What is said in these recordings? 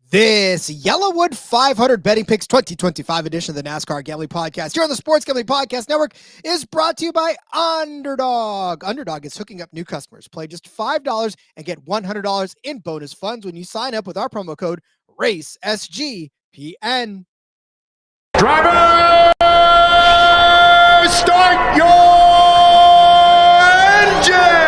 This YellaWood 500 Betting Picks 2025 edition of the NASCAR Gambling Podcast here on the Sports Gambling Podcast Network is brought to you by Underdog. Underdog is hooking up new customers. Play just $5 and get $100 in bonus funds when you sign up with our promo code RACESGPN. Driver, start your engine!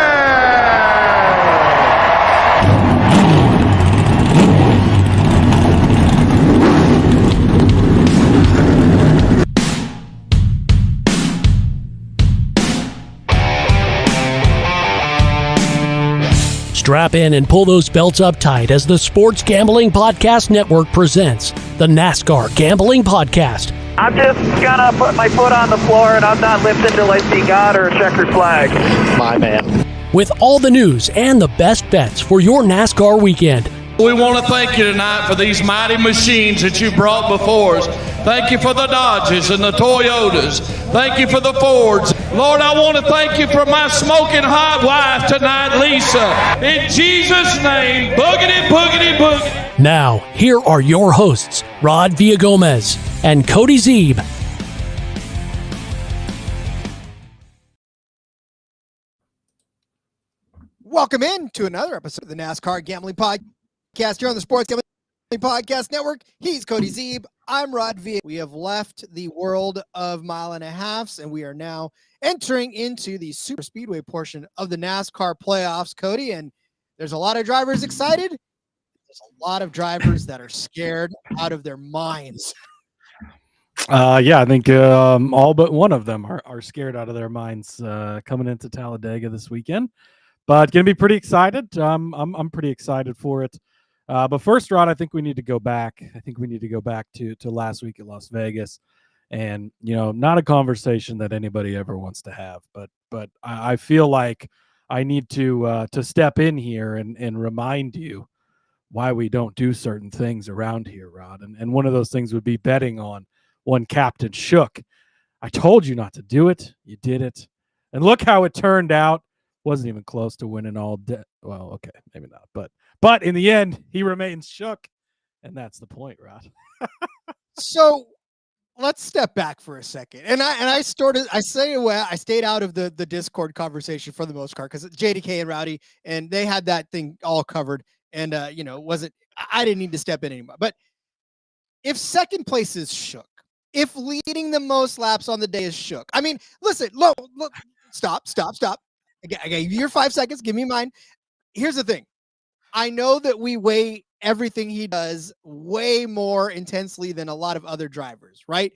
Strap in and pull those belts up tight as the Sports Gambling Podcast Network presents the NASCAR Gambling Podcast. I'm just gonna put my foot on the floor and I'm not lifting till I see God or a checkered flag. My man. With all the news and the best bets for your NASCAR weekend. We want to thank you tonight for these mighty machines that you brought before us. Thank you for the Dodges and the Toyotas. Thank you for the Fords. Lord, I want to thank you for my smoking hot wife tonight, Lisa. In Jesus' name, boogity, boogity, boogity. Now, here are your hosts, Rod Villagomez and Cody Zeeb. Welcome in to another episode of the NASCAR Gambling Podcast here on the Sports Gambling Podcast Network. He's Cody Zeeb. I'm Rod V. We have left the world of mile and a halves, and we are now entering into the super speedway portion of the NASCAR playoffs, Cody. And there's a lot of drivers excited. There's a lot of drivers that are scared out of their minds. Yeah, I think all but one of them are scared out of their minds coming into Talladega this weekend. But going to be pretty excited. I'm pretty excited for it. But first, Rod, I think we need to go back. I think we need to go back to last week at Las Vegas, and not a conversation that anybody ever wants to have. But I feel like I need to step in here and remind you why we don't do certain things around here, Rod. And one of those things would be betting on one Captain Shook. I told you not to do it. You did it, and look how it turned out. Wasn't even close to winning all day. Well, okay, maybe not, but in the end, he remains shook, and that's the point, Rod. So let's step back for a second, and I stayed out of the Discord conversation for the most part because JDK and Rowdy and they had that thing all covered, and I didn't need to step in anymore. But if second place is shook, if leading the most laps on the day is shook, I mean, listen, look, stop. I gave you your 5 seconds. Give me mine. Here's the thing. I know that we weigh everything he does way more intensely than a lot of other drivers, right?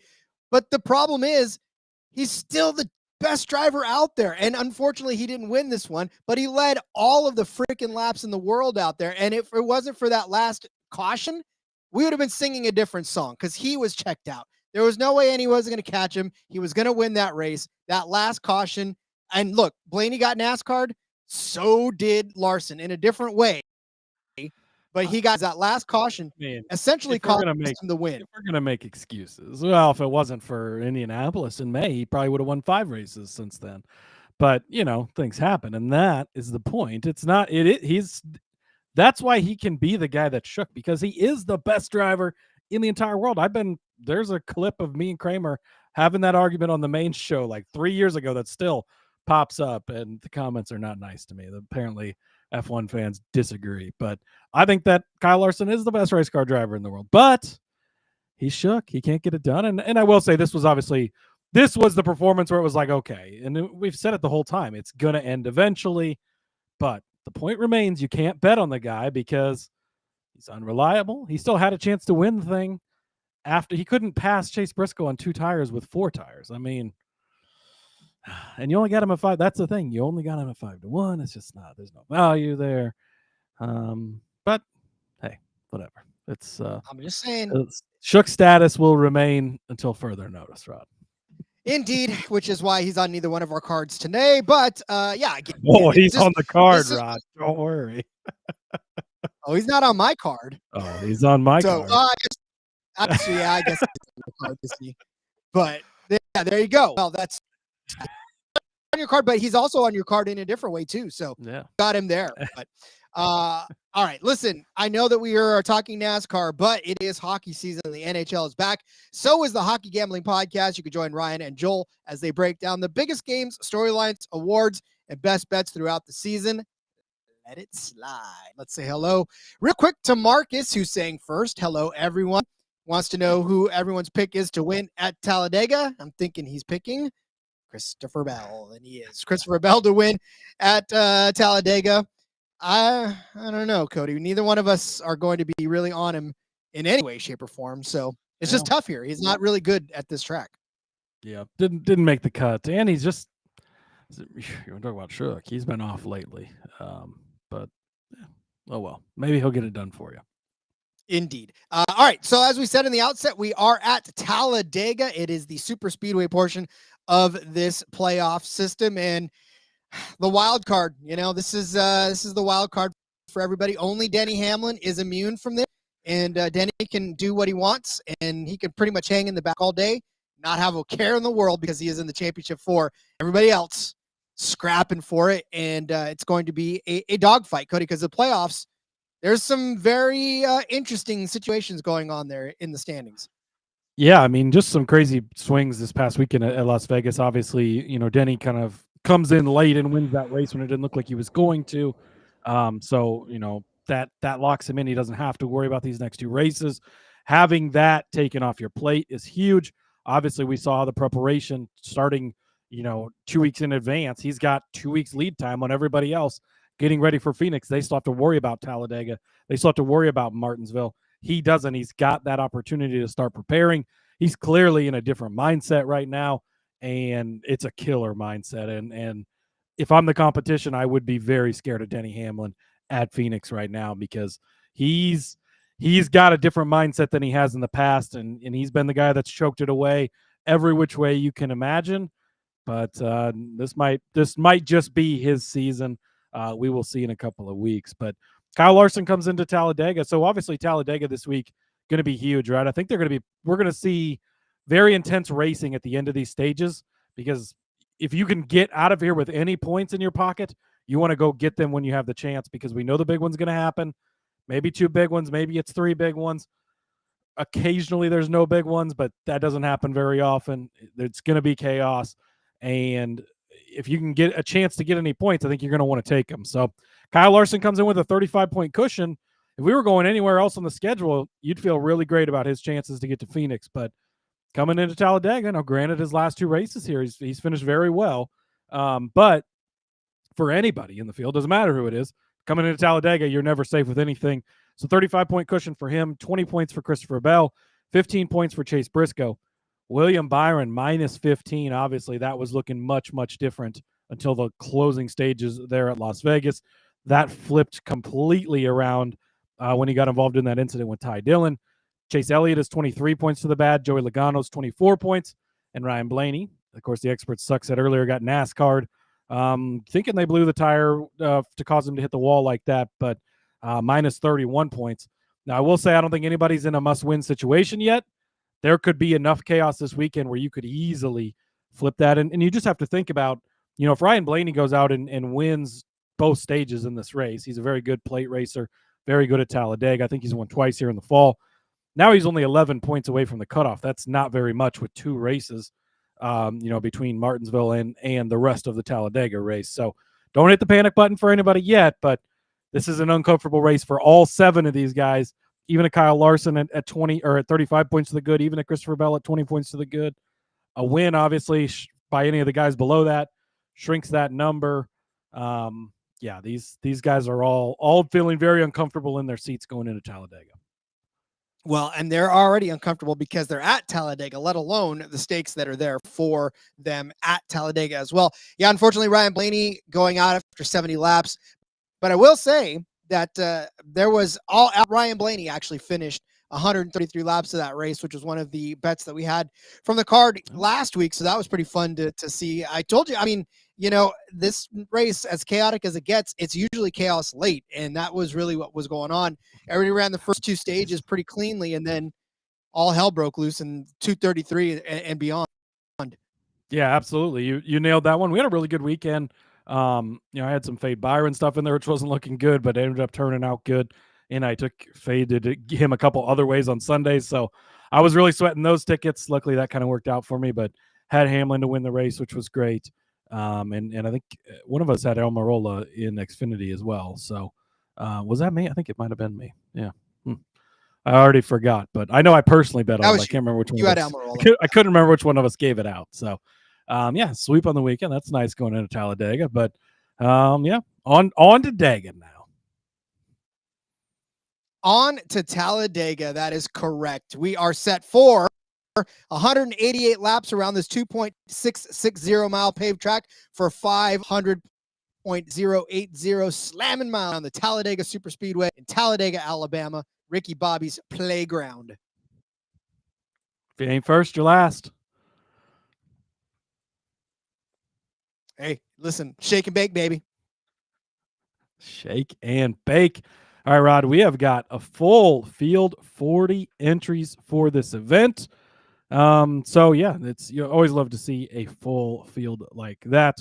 But the problem is he's still the best driver out there. And unfortunately, he didn't win this one, but he led all of the freaking laps in the world out there. And if it wasn't for that last caution, we would have been singing a different song because he was checked out. There was no way anyone was going to catch him. He was going to win that race. That last caution. And look, Blaney got NASCAR'd. So did Larson in a different way. But he got that last caution, essentially cost him the win. If we're going to make excuses, well, if it wasn't for Indianapolis in May, he probably would have won 5 races since then. But, things happen, and that is the point. It's not that's why he can be the guy that shook, because he is the best driver in the entire world. There's a clip of me and Kramer having that argument on the main show like 3 years ago that still pops up, and the comments are not nice to me. Apparently F1 fans disagree, but I think that Kyle Larson is the best race car driver in the world, but he's shook. He can't get it done. And I will say this was the performance where it was like, okay, and we've said it the whole time, it's going to end eventually, but the point remains, you can't bet on the guy because he's unreliable. He still had a chance to win the thing after he couldn't pass Chase Briscoe on 2 tires with 4 tires. I mean, and you only got him at 5. That's the thing. You only got him at 5-1. It's just there's no value there. But hey, whatever. It's I'm just saying. Shook status will remain until further notice, Rod. Indeed, which is why he's on neither one of our cards today. But yeah, again, Oh, it's he's just, on the card, Rod. Don't worry. oh, he's not on my card. Oh, he's on my So card. actually, yeah, I guess he's on your card this week. But yeah, there you go. Well, that's on your card, but he's also on your card in a different way too. So Yeah, got him there. But all right, listen, I know that we are talking NASCAR, but it is hockey season and the NHL is back. So is the Hockey Gambling Podcast. You can join Ryan and Joel as they break down the biggest games, storylines, awards, and best bets throughout the season. Let it slide. Let's say hello real quick to Marcus, who's saying first, hello, everyone. Wants to know who everyone's pick is to win at Talladega. I'm thinking he's picking Christopher Bell, and he is. Christopher Bell to win at Talladega. I don't know, Cody. Neither one of us are going to be really on him in any way, shape, or form. So it's just tough here. He's not really good at this track. Yeah, didn't make the cut, and he's just. You want to talk about Shook? He's been off lately, but yeah. Oh well. Maybe he'll get it done for you. Indeed. All right. So as we said in the outset, we are at Talladega. It is the super speedway portion of this playoff system, and the wild card. You know, this is the wild card for everybody. Only Denny Hamlin is immune from this, and Denny can do what he wants, and he can pretty much hang in the back all day, not have a care in the world because he is in the championship for everybody else scrapping for it, and it's going to be a dogfight, Cody, because the playoffs. There's some very interesting situations going on there in the standings. Yeah, I mean, just some crazy swings this past weekend at Las Vegas. Obviously, you know, Denny kind of comes in late and wins that race when it didn't look like he was going to. So, you know, that locks him in. He doesn't have to worry about these next two races. Having that taken off your plate is huge. Obviously, we saw the preparation starting, you know, 2 weeks in advance. He's got 2 weeks lead time on everybody else getting ready for Phoenix. They still have to worry about Talladega. They still have to worry about Martinsville. He doesn't. He's got that opportunity to start preparing. He's clearly in a different mindset right now, and it's a killer mindset. And if I'm the competition, I would be very scared of Denny Hamlin at Phoenix right now because he's got a different mindset than he has in the past, and he's been the guy that's choked it away every which way you can imagine. But this might just be his season. We will see in a couple of weeks. But Kyle Larson comes into Talladega. So obviously Talladega this week going to be huge, right? I think we're going to see very intense racing at the end of these stages because if you can get out of here with any points in your pocket, you want to go get them when you have the chance because we know the big one's going to happen. Maybe 2 big ones. Maybe it's 3 big ones. Occasionally there's no big ones, but that doesn't happen very often. It's going to be chaos. And if you can get a chance to get any points, I think you're going to want to take them. So Kyle Larson comes in with a 35-point cushion. If we were going anywhere else on the schedule, you'd feel really great about his chances to get to Phoenix. But coming into Talladega, now granted his last 2 races here, he's finished very well. But for anybody in the field, doesn't matter who it is, coming into Talladega, you're never safe with anything. So 35-point cushion for him, 20 points for Christopher Bell, 15 points for Chase Briscoe. William Byron minus 15. Obviously, that was looking much, much different until the closing stages there at Las Vegas. That flipped completely around when he got involved in that incident with Ty Dillon. Chase Elliott is 23 points to the bad. Joey Logano's 24 points. And Ryan Blaney, of course, the expert Suck said earlier, got NASCAR'd. Thinking they blew the tire to cause him to hit the wall like that, but minus 31 points. Now, I will say I don't think anybody's in a must-win situation yet. There could be enough chaos this weekend where you could easily flip that. And you just have to think about, you know, if Ryan Blaney goes out and wins both stages in this race, he's a very good plate racer, very good at Talladega. I think he's won twice here in the fall. Now he's only 11 points away from the cutoff. That's not very much with 2 races, you know, between Martinsville and the rest of the Talladega race. So don't hit the panic button for anybody yet, but this is an uncomfortable race for all 7 of these guys. Even a Kyle Larson at 20 or at 35 points to the good, even a Christopher Bell at 20 points to the good. A win, obviously, by any of the guys below that shrinks that number. Yeah, these guys are all feeling very uncomfortable in their seats going into Talladega. Well, and they're already uncomfortable because they're at Talladega, let alone the stakes that are there for them at Talladega as well. Yeah, unfortunately, Ryan Blaney going out after 70 laps. But I will say that Ryan Blaney actually finished 133 laps of that race, which was one of the bets that we had from the card last week. So that was pretty fun to see. I told you, I mean, this race, as chaotic as it gets, it's usually chaos late. And that was really what was going on. Everybody ran the first two stages pretty cleanly, and then all hell broke loose in 233 and beyond. Yeah, absolutely. You nailed that one. We had a really good weekend. I had some Fade Byron stuff in there, which wasn't looking good, but it ended up turning out good. And I faded him a couple other ways on Sundays. So I was really sweating those tickets. Luckily, that kind of worked out for me, but had Hamlin to win the race, which was great. And I think one of us had Almirola in Xfinity as well. So was that me? I think it might have been me. Yeah. I already forgot, but I know I personally bet on it. I can't remember which one. You had Almirola. I couldn't remember which one of us gave it out. So, sweep on the weekend. That's nice going into Talladega. But, on to Dega now. On to Talladega. That is correct. We are set for 188 laps around this 2.660 mile paved track for 500.080 slamming mile on the Talladega Superspeedway in Talladega, Alabama. Ricky Bobby's playground. If you ain't first, you're last. Hey, listen, shake and bake, baby. Shake and bake. All right, Rod, we have got a full field, 40 entries for this event. You always love to see a full field like that.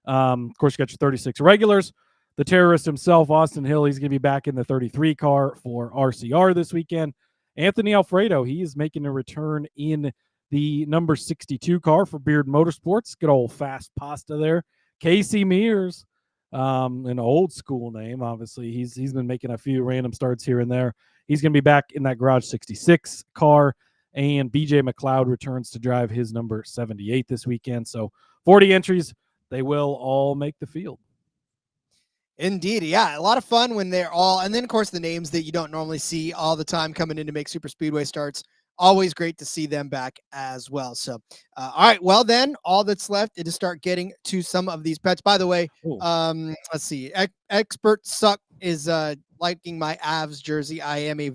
Of course, you got your 36 regulars. The terrorist himself, Austin Hill, he's going to be back in the 33 car for RCR this weekend. Anthony Alfredo, he is making a return in the number 62 car for Beard Motorsports. Good old fast pasta there. Casey Mears, an old school name, obviously. He's been making a few random starts here and there. He's going to be back in that Garage 66 car. And BJ McLeod returns to drive his number 78 this weekend. So 40 entries, they will all make the field. Indeed. Yeah. A lot of fun when they're all, and then of course the names that you don't normally see all the time coming in to make super speedway starts. Always great to see them back as well. So, all right. Well, then all that's left is to start getting to some of these bets. By the way, let's see. Expert Suck is liking my Avs jersey. I am a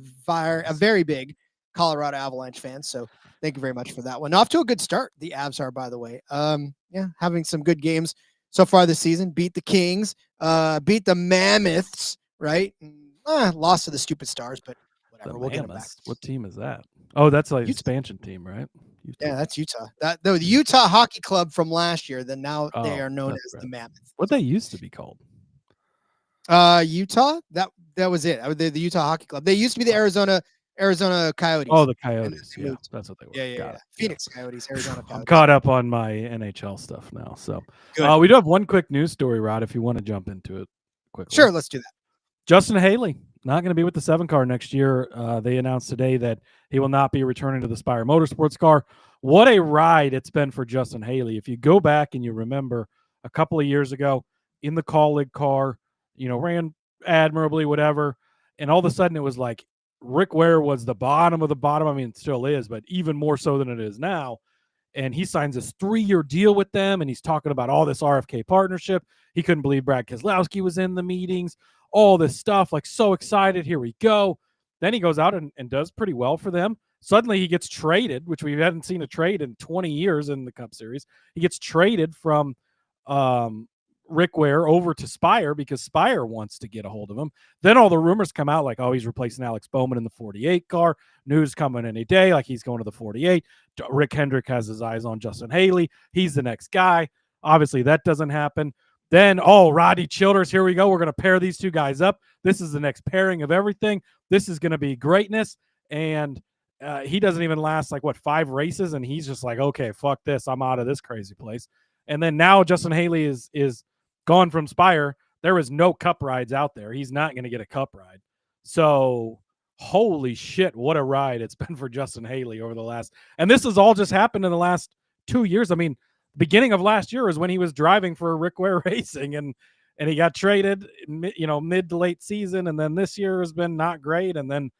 very big Colorado Avalanche fan. So thank you very much for that one. Off to a good start. The Avs are, by the way. Having some good games so far this season. Beat the Kings, beat the Mammoths, right? Lost to the stupid Stars, but whatever. We'll get them back. What team is that? Oh, that's like expansion team, right? Utah. Yeah, that's Utah. The Utah Hockey Club from last year. Then now they are known as the Mammoths. What they used to be called? Utah. That was it. The Utah Hockey Club. They used to be the Arizona Coyotes. Oh, the Coyotes. Yeah, that's what they were. Yeah. Phoenix Coyotes, Arizona Coyotes. I'm caught up on my NHL stuff now. So we do have one quick news story, Rod, if you want to jump into it quickly. Sure, let's do that. Justin Haley, not going to be with the 7 car next year. They announced today that he will not be returning to the Spire Motorsports car. What a ride it's been for Justin Haley. If you go back and you remember a couple of years ago in the Colleague car, ran admirably, whatever. And all of a sudden it was like Rick Ware was the bottom of the bottom. I mean, it still is, but even more so than it is now. And he signs this 3-year deal with them, and he's talking about all this RFK partnership. He couldn't believe Brad Keselowski was in the meetings, all this stuff, like so excited. Here we go. Then he goes out and does pretty well for them. Suddenly he gets traded, which we hadn't seen a trade in 20 years in the Cup Series. He gets traded from Rick Ware over to Spire because Spire wants to get a hold of him. Then all the rumors come out like, oh, he's replacing Alex Bowman in the 48 car. News coming any day, like he's going to the 48. Rick Hendrick has his eyes on Justin Haley. He's the next guy. Obviously, that doesn't happen. Then, Rodney Childers, here we go. We're going to pair these two guys up. This is the next pairing of everything. This is going to be greatness. And he doesn't even last 5 races, and he's just like, okay, fuck this. I'm out of this crazy place. And then now Justin Haley is gone from Spire. There is no Cup rides out there. He's not going to get a Cup ride. So holy shit, what a ride it's been for Justin Haley over the last. And this has all just happened in the last 2 years. I mean, beginning of last year is when he was driving for Rick Ware Racing, and he got traded, mid to late season. And then this year has been not great. And then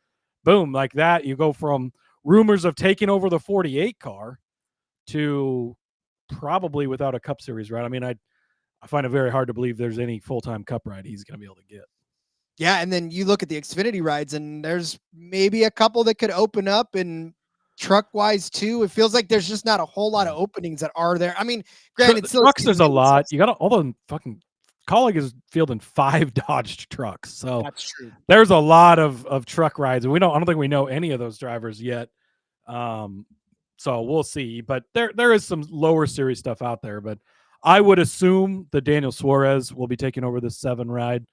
boom, like that, you go from rumors of taking over the 48 car to probably without a Cup Series ride. I mean, I find it very hard to believe there's any full-time Cup ride he's going to be able to get. Yeah, and then you look at the Xfinity rides, and there's maybe a couple that could open up, and truck-wise too. It feels like there's just not a whole lot of openings that are there. I mean, granted, The still trucks, season there's a ending lot. stuff. You got all the fucking Colleague is fielding 5 Dodge trucks, so That's true. there's a lot of truck rides, and I don't think we know any of those drivers yet. So we'll see. But there is some lower series stuff out there. But I would assume that Daniel Suarez will be taking over this 7 ride.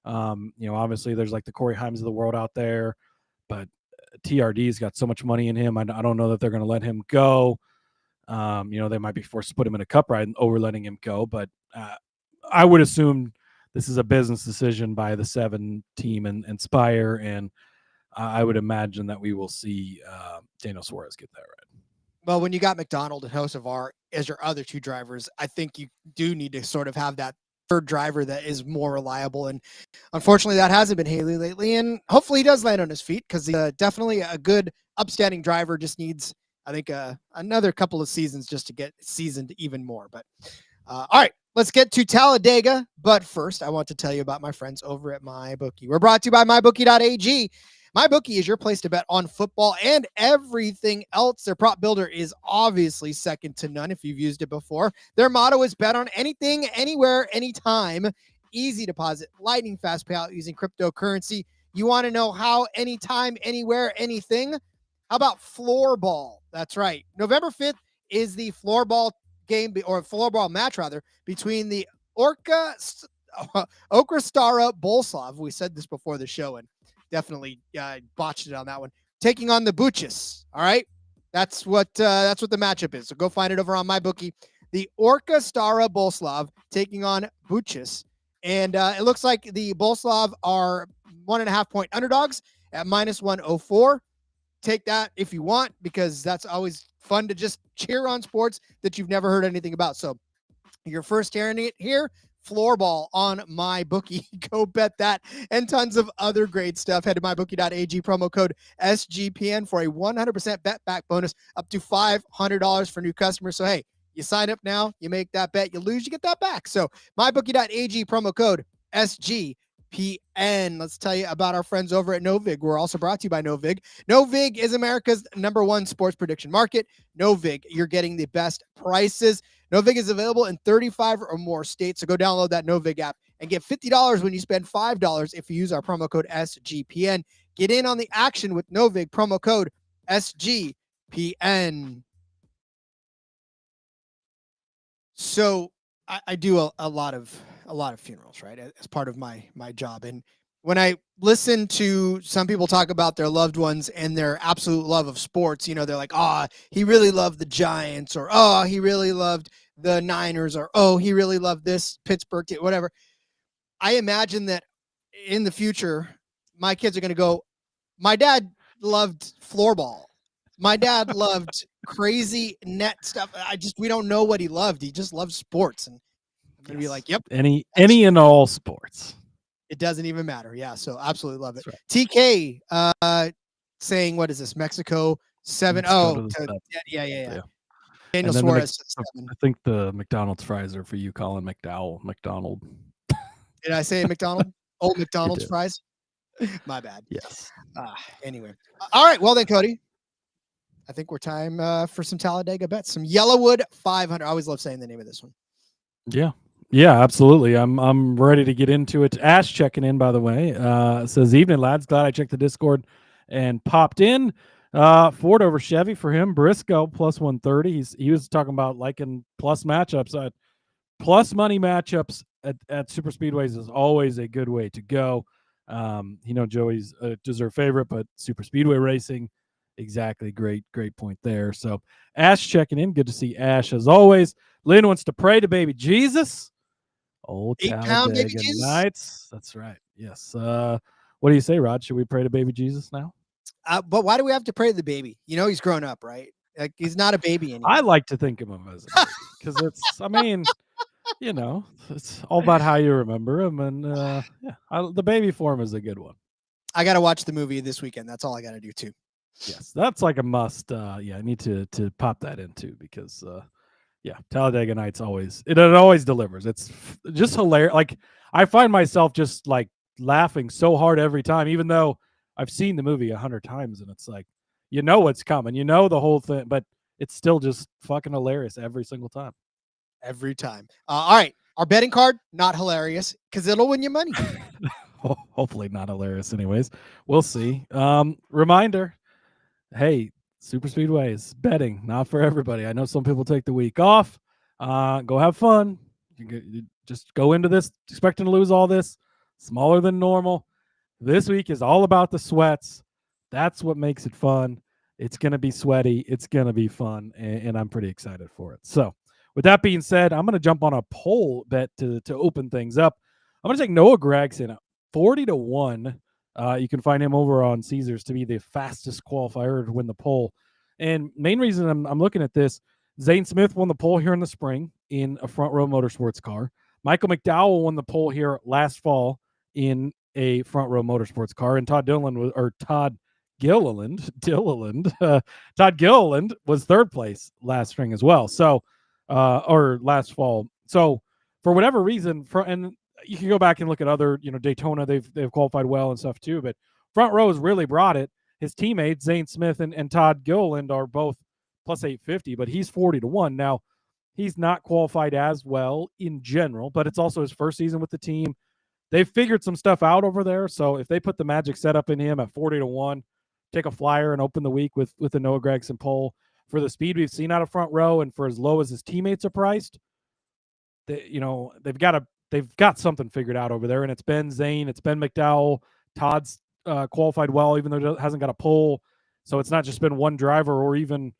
Obviously there's like the Corey Himes of the world out there, but TRD's got so much money in him. I don't know that they're going to let him go. They might be forced to put him in a cup ride over letting him go, but I would assume this is a business decision by the 7 team and Spire, and I would imagine that we will see Daniel Suarez get that ride. Well, when you got McDonald and Hocevar as your other 2 drivers, I think you do need to sort of have that third driver that is more reliable. And unfortunately, that hasn't been Haley lately. And hopefully he does land on his feet, because he's definitely a good, upstanding driver. Just needs, I think, another couple of seasons just to get seasoned even more. But all right, let's get to Talladega. But first, I want to tell you about my friends over at MyBookie. We're brought to you by MyBookie.ag. MyBookie is your place to bet on football and everything else. Their prop builder is obviously second to none if you've used it before. Their motto is bet on anything, anywhere, anytime. Easy deposit, lightning fast payout using cryptocurrency. You want to know how, anytime, anywhere, anything? How about floorball? That's right. November 5th is the floorball game, or floorball match rather, between the Okrastara Bolslav. We said this before the show, and definitely botched it on that one. Taking on the Buchis. All right, that's what the matchup is. So go find it over on MyBookie. The Okrastara Bolslav taking on Buchis, and it looks like the Bolslav are 1.5 point underdogs at -104. Take that if you want, because that's always fun to just cheer on sports that you've never heard anything about. So you're first hearing it here. Floorball on MyBookie. Go bet that and tons of other great stuff. Head to mybookie.ag, promo code SGPN for a 100% bet back bonus up to $500 for new customers. So, hey, you sign up now, you make that bet, you lose, you get that back. So, mybookie.ag, promo code SGPN. Let's tell you about our friends over at Novig. We're also brought to you by Novig. Novig is America's #1 sports prediction market. Novig, you're getting the best prices. Novig is available in 35 or more states, so go download that Novig app and get $50 when you spend $5 if you use our promo code SGPN. Get in on the action with Novig, promo code SGPN. So I do a lot of funerals, right, as part of my job. And when I listen to some people talk about their loved ones and their absolute love of sports, they're like, he really loved the Giants, or, he really loved the Niners, or, he really loved this Pittsburgh team, whatever. I imagine that in the future, my kids are going to go, my dad loved floorball. My dad loved crazy net stuff. We don't know what he loved. He just loved sports. And I'm going to be like, yep. Any and all sports. It doesn't even matter. Yeah. So absolutely love it. Right. TK saying, what is this? Mexico 7-0. Yeah. Daniel Suarez. I think the McDonald's fries are for you, Colin McDonald. Did I say McDonald? Old McDonald's fries? My bad. Yes. Anyway. All right. Well then, Cody, I think we're time for some Talladega bets. Some YellaWood 500. I always love saying the name of this one. Yeah, absolutely. I'm ready to get into it. Ash checking in, by the way. Says, evening, lads. Glad I checked the Discord and popped in. Ford over Chevy for him. Briscoe plus 130. He was talking about liking plus matchups. Plus money matchups at super speedways is always a good way to go. Joey's a deserved favorite, but super speedway racing, exactly. Great point there. So Ash checking in. Good to see Ash as always. Lynn wants to pray to baby Jesus. Old Talladega Nights. That's right. Yes. What do you say, Rod? Should we pray to baby Jesus now? But why do we have to pray to the baby? He's grown up, right? Like, he's not a baby anymore. I like to think of him as a baby because it's all about how you remember him. And the baby form is a good one. I got to watch the movie this weekend. That's all I got to do too. Yes, that's like a must. I need to pop that in too, because Talladega Nights always delivers. It's just hilarious. Like, I find myself just like laughing so hard every time, even though I've seen the movie 100 times, and it's like, you know what's coming, you know the whole thing, but it's still just fucking hilarious every single time. Every time. All right. Our betting card, not hilarious, because it'll win you money. Hopefully not hilarious anyways. We'll see. Reminder, hey, super speedways, betting, not for everybody. I know some people take the week off. Go have fun. You just go into this expecting to lose all this, smaller than normal. This week is all about the sweats. That's what makes it fun. It's going to be sweaty. It's going to be fun, and I'm pretty excited for it. So with that being said, I'm going to jump on a poll bet to open things up. I'm going to take Noah Gragson 40-1. You can find him over on Caesars to be the fastest qualifier to win the poll. And main reason I'm looking at this, Zane Smith won the poll here in the spring in a front row motorsports car. Michael McDowell won the poll here last fall in a front row motorsports car. And Todd Gilliland was third place last spring as well. So, or last fall. So for whatever reason, and you can go back and look at other, Daytona, they've qualified well and stuff too, but front row has really brought it. His teammates, Zane Smith and Todd Gilliland, are both plus 850, but he's 40-1. Now, he's not qualified as well in general, but it's also his first season with the team. They've figured some stuff out over there. So if they put the magic setup in him at 40-1, take a flyer and open the week with the Noah Gragson poll for the speed we've seen out of front row, and for as low as his teammates are priced, they've got something figured out over there. And it's been Zane, it's been McDowell. Todd's qualified well, even though he hasn't got a pole. So it's not just been one driver or even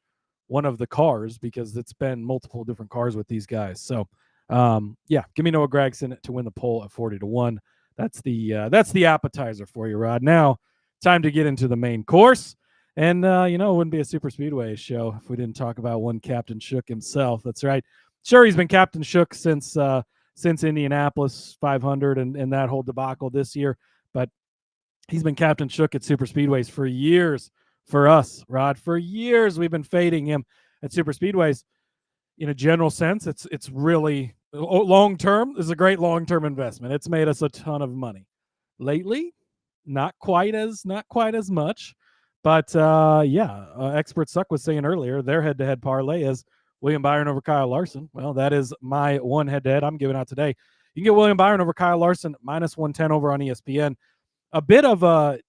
one of the cars, because it's been multiple different cars with these guys. So give me Noah Gragson to win the poll at 40-1. That's the appetizer for you, Rod. Now, time to get into the main course. And, it wouldn't be a Super Speedway show if we didn't talk about one Captain Shook himself. That's right. Sure, he's been Captain Shook since Indianapolis 500 and that whole debacle this year. But he's been Captain Shook at Super Speedways for years. For us, Rod, for years we've been fading him at Super Speedways. In a general sense, it's really long-term. This is a great long-term investment. It's made us a ton of money. Lately, not quite as much. But Expert Suck was saying earlier, their head-to-head parlay is William Byron over Kyle Larson. Well, that is my one head-to-head I'm giving out today. You can get William Byron over Kyle Larson, -110 over on ESPN. A bit of a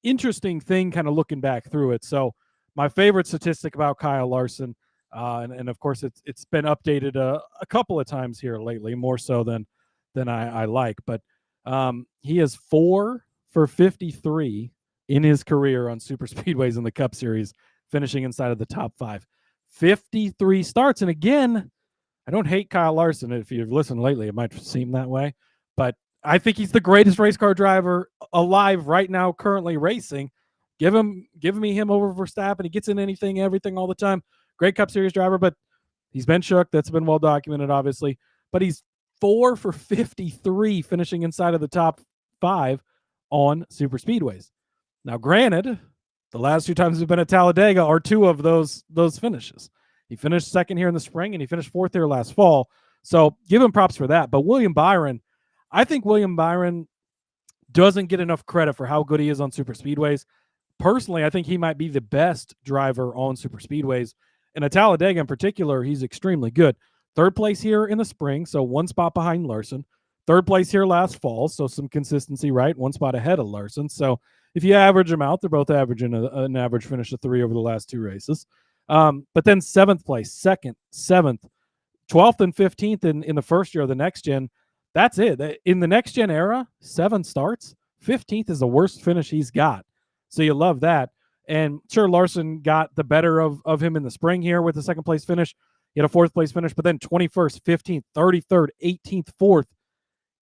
interesting thing kind of looking back through it. So my favorite statistic about Kyle Larson, and of course it's been updated a couple of times here lately, more so than I like. But he is 4 for 53 in his career on super speedways in the Cup Series, finishing inside of the top 5. 53 starts. And again, I don't hate Kyle Larson. If you've listened lately, it might seem that way. But I think he's the greatest race car driver alive right now, currently racing. Give me him over Verstappen. He gets in everything all the time. Great Cup Series driver, but he's been shook. That's been well documented, obviously. But he's 4 for 53, finishing inside of the top 5 on super speedways. Now, granted, the last 2 times we've been at Talladega are 2 of those finishes. He finished second here in the spring, and he finished 4th there last fall. So give him props for that. But I think William Byron doesn't get enough credit for how good he is on super speedways. Personally, I think he might be the best driver on super speedways. And at Talladega in particular, he's extremely good. 3rd place here in the spring, so 1 spot behind Larson. 3rd place here last fall, so some consistency, right? 1 spot ahead of Larson. So if you average them out, they're both averaging an average finish of 3 over the last 2 races. But then 7th place, 2nd, 7th, 12th, and 15th in the first year of the next gen. That's it. In the next gen era, 7 starts, 15th is the worst finish he's got. So you love that. And sure, Larson got the better of him in the spring here with the 2nd place finish. He had a 4th place finish, but then 21st, 15th, 33rd, 18th, 4th.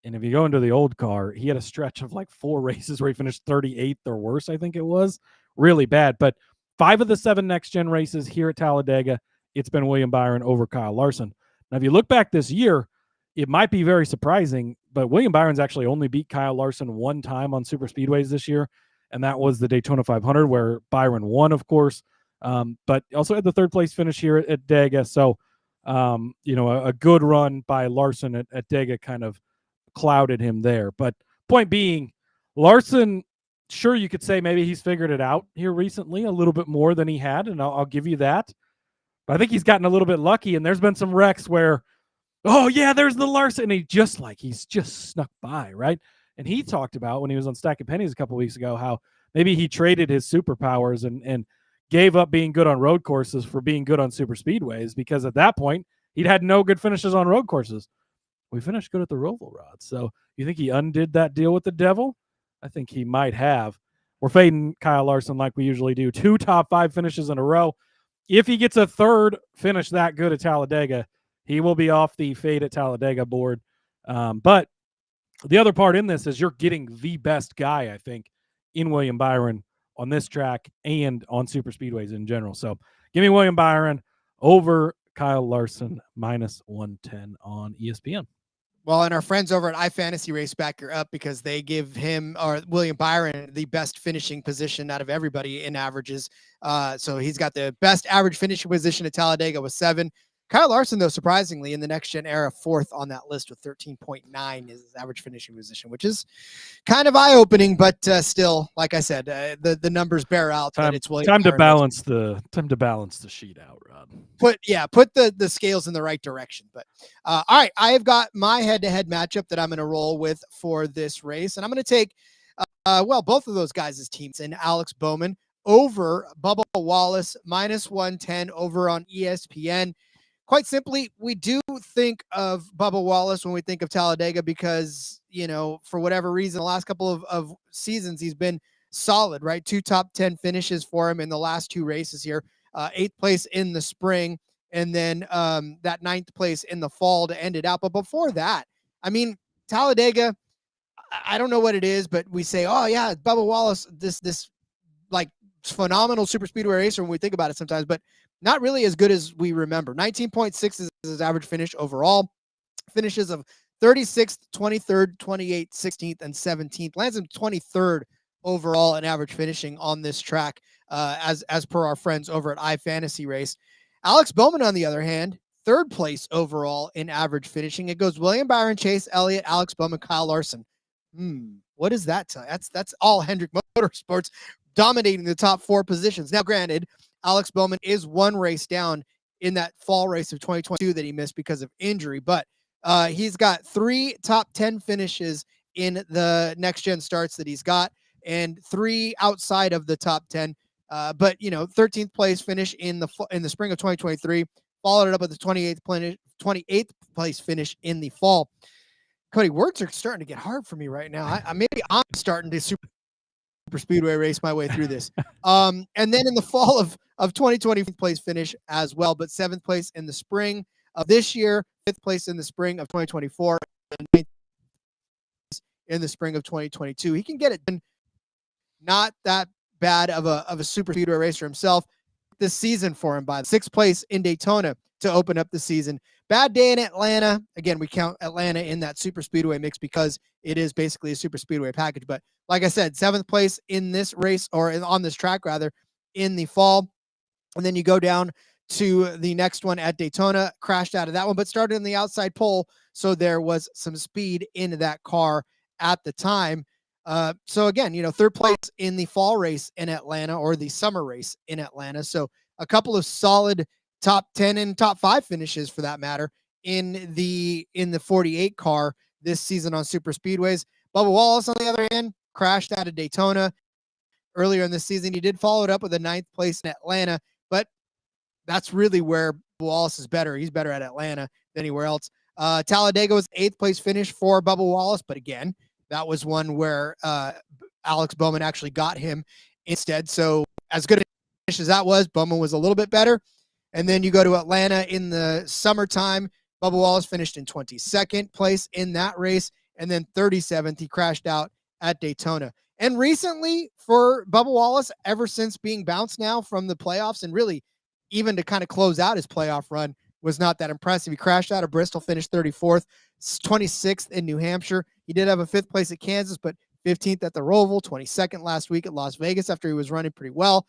And if you go into the old car, he had a stretch of like 4 races where he finished 38th or worse, I think it was. Really bad. But 5 of the 7 next-gen races here at Talladega, it's been William Byron over Kyle Larson. Now, if you look back this year, it might be very surprising, but William Byron's actually only beat Kyle Larson 1 time on super speedways this year, and that was the Daytona 500 where Byron won, of course, but also had the 3rd place finish here at Dega. So, a good run by Larson at Dega kind of clouded him there. But point being, Larson, sure, you could say maybe he's figured it out here recently a little bit more than he had, and I'll give you that. But I think he's gotten a little bit lucky, and there's been some wrecks where, oh, yeah, there's the Larson, and he's just snuck by, right? And he talked about when he was on Stacking Pennies a couple weeks ago how maybe he traded his superpowers and gave up being good on road courses for being good on super speedways, because at that point, he'd had no good finishes on road courses. We finished good at the Roval rods. So you think he undid that deal with the devil? I think he might have. We're fading Kyle Larson like we usually do. 2 top 5 finishes in a row. If he gets a third finish that good at Talladega, he will be off the fade at Talladega board. But the other part in this is you're getting the best guy, I think, in William Byron on this track and on super speedways in general. So give me William Byron over Kyle Larson -110 on ESPN. Well, and our friends over at iFantasy Race back are up because they give him, or William Byron, the best finishing position out of everybody in averages. So he's got the best average finishing position at Talladega with 7. Kyle Larson, though, surprisingly, in the next-gen era, 4th on that list with 13.9 is his average finishing position, which is kind of eye-opening, but still, like I said, the numbers bear out that it's William Time to Byron. balance the sheet out, Rod. Put the scales in the right direction. But all right, I have got my head-to-head matchup that I'm going to roll with for this race, and I'm going to take both of those guys' teams and Alex Bowman over Bubba Wallace -110 over on ESPN. Quite simply, we do think of Bubba Wallace when we think of Talladega because, for whatever reason, the last couple of seasons, he's been solid, right? 2 top 10 finishes for him in the last 2 races here. 8th place in the spring, and then that 9th place in the fall to end it out. But before that, I mean, Talladega, I don't know what it is, but we say, oh, yeah, Bubba Wallace, this like phenomenal super speedway racer when we think about it sometimes, but not really as good as we remember. 19.6 is his average finish overall. Finishes of 36th, 23rd, 28th, 16th, and 17th. Lands him 23rd overall in average finishing on this track, as per our friends over at iFantasy Race. Alex Bowman, on the other hand, 3rd place overall in average finishing. It goes William Byron, Chase Elliott, Alex Bowman, Kyle Larson. What is that? That's all Hendrick Motorsports dominating the top 4 positions. Now, granted, Alex Bowman is 1 race down in that fall race of 2022 that he missed because of injury, but he's got 3 top 10 finishes in the next-gen starts that he's got, and 3 outside of the top 10. But 13th place finish in the spring of 2023, followed it up with the 28th place finish in the fall. Cody, words are starting to get hard for me right now. Maybe I'm starting to super speedway race my way through this. And then in the fall of 2020, 5th place finish as well, but 7th place in the spring of this year, 5th place in the spring of 2024, and 9th in the spring of 2022. He can get it done. Not that bad of a super speedway racer himself this season for him, by 6th place in Daytona to open up the season. Bad day in Atlanta. Again, we count Atlanta in that super speedway mix because it is basically a super speedway package. But like I said, 7th place in this race, or on this track rather, in the fall. And then you go down to the next one at Daytona, crashed out of that one, but started in the outside pole. So there was some speed in that car at the time. So again, 3rd place in the fall race in Atlanta, or the summer race in Atlanta. So a couple of solid top 10 and top 5 finishes for that matter in the 48 car this season on super speedways. Bubba Wallace, on the other hand, crashed out of Daytona earlier in the season. He did follow it up with a 9th place in Atlanta, but that's really where Wallace is better. He's better at Atlanta than anywhere else. Talladega was 8th place finish for Bubba Wallace, but again, that was one where Alex Bowman actually got him instead. So as good a finish as that was, Bowman was a little bit better. And then you go to Atlanta in the summertime. Bubba Wallace finished in 22nd place in that race, and then 37th. He crashed out at Daytona. And recently for Bubba Wallace, ever since being bounced now from the playoffs, and really even to kind of close out his playoff run, was not that impressive. He crashed out of Bristol, finished 34th, 26th in New Hampshire. He did have a 5th place at Kansas, but 15th at the Roval, 22nd last week at Las Vegas after he was running pretty well.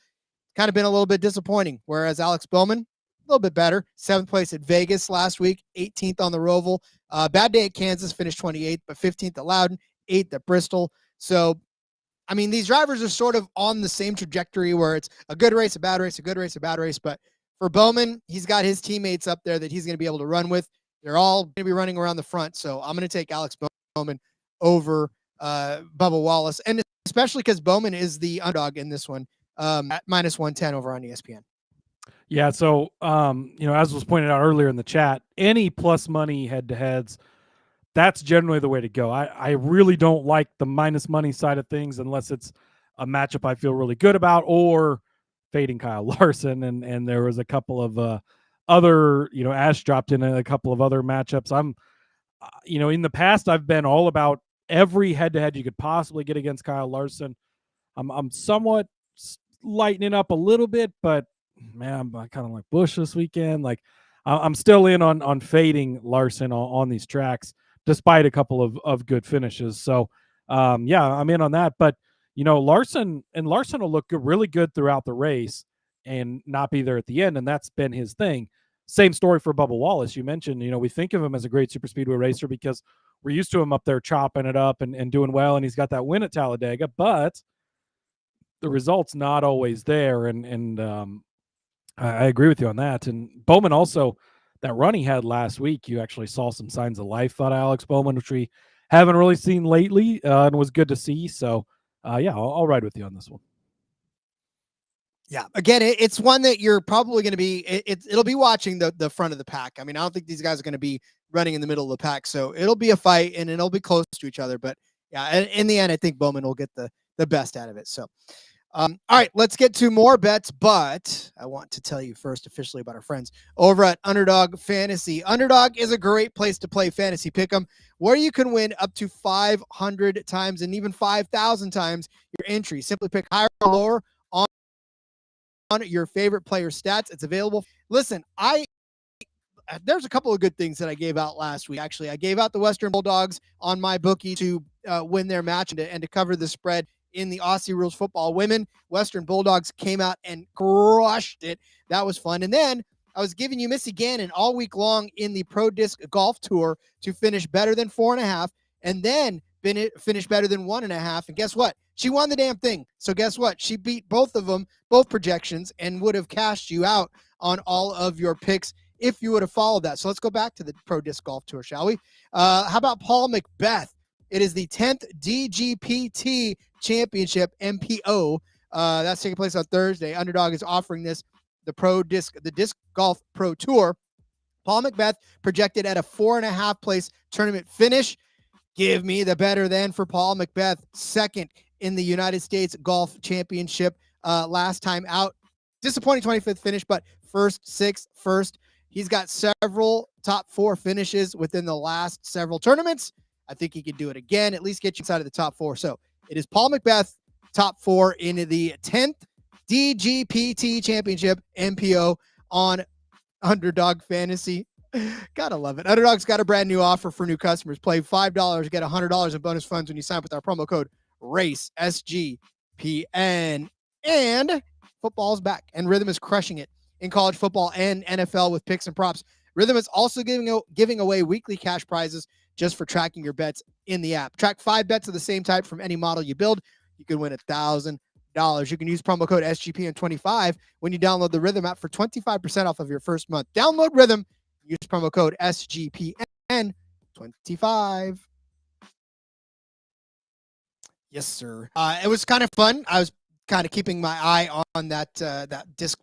Kind of been a little bit disappointing, whereas Alex Bowman, a little bit better. 7th place at Vegas last week, 18th on the Roval. Bad day at Kansas, finished 28th, but 15th at Loudon, 8th at Bristol. So I mean, these drivers are sort of on the same trajectory where it's a good race, a bad race, a good race, a bad race. But for Bowman, he's got his teammates up there that he's going to be able to run with. They're all going to be running around the front. So I'm going to take Alex Bowman over Bubba Wallace. And especially because Bowman is the underdog in this one at minus 110 over on ESPN. Yeah. So, as was pointed out earlier in the chat, any plus money head-to-heads, that's generally the way to go. I really don't like the minus money side of things unless it's a matchup I feel really good about or fading Kyle Larson. And there was a couple of other, Ash dropped in a couple of other matchups. I'm, in the past, I've been all about every head-to-head you could possibly get against Kyle Larson. I'm somewhat lightening up a little bit, but man, I'm kind of like Busch this weekend. Like I'm still in on fading Larson on these tracks, despite a couple of good finishes. So, yeah, I'm in on that. But, Larson will look good, really good throughout the race and not be there at the end. And that's been his thing. Same story for Bubba Wallace. You mentioned, we think of him as a great super speedway racer because we're used to him up there chopping it up and doing well. And he's got that win at Talladega, but the result's not always there. And I agree with you on that. And Bowman also, that run he had last week, you actually saw some signs of life out of Alex Bowman, which we haven't really seen lately, and was good to see. So, yeah, I'll ride with you on this one. Yeah, again, it's one that you're probably going to be. It'll be watching the front of the pack. I mean, I don't think these guys are going to be running in the middle of the pack, so it'll be a fight and it'll be close to each other. But yeah, in the end, I think Bowman will get the best out of it. So. All right, let's get to more bets, but I want to tell you first officially about our friends over at Underdog Fantasy. Underdog is a great place to play fantasy pick'em, where you can win up to 500 times and even 5,000 times your entry. Simply pick higher or lower on your favorite player stats. It's available. Listen, there's a couple of good things that I gave out last week. Actually, I gave out the Western Bulldogs on my bookie to win their match and to cover the spread. In the Aussie Rules Football Women, Western Bulldogs came out and crushed it. That was fun. And then I was giving you Missy Gannon all week long in the Pro Disc Golf Tour to finish better than 4.5 and then finish better than 1.5. And guess what? She won the damn thing. So guess what? She beat both of them, both projections, and would have cashed you out on all of your picks if you would have followed that. So let's go back to the Pro Disc Golf Tour, shall we? How about Paul Macbeth? It is the 10th DGPT Championship MPO. That's taking place on Thursday. Underdog is offering this, the Disc Golf Pro Tour. Paul Macbeth projected at a 4.5 place tournament finish. Give me the better than for Paul Macbeth. Second in the United States Golf Championship last time out. Disappointing 25th finish, but first. He's got several top 4 finishes within the last several tournaments. I think he could do it again, at least get you inside of the top 4. So it is Paul Macbeth, top 4 in the 10th DGPT Championship MPO on Underdog Fantasy. Gotta love it. Underdog's got a brand new offer for new customers. Play $5, get $100 in bonus funds when you sign up with our promo code RACE, SGPN. And football's back, and Rhythm is crushing it in college football and NFL with picks and props. Rhythm is also giving away weekly cash prizes just for tracking your bets in the app. Track 5 bets of the same type from any model you build. You can win $1,000. You can use promo code SGPN25 when you download the Rhythm app for 25% off of your first month. Download Rhythm. Use promo code SGPN25. Yes, sir. It was kind of fun. I was kind of keeping my eye on that Disc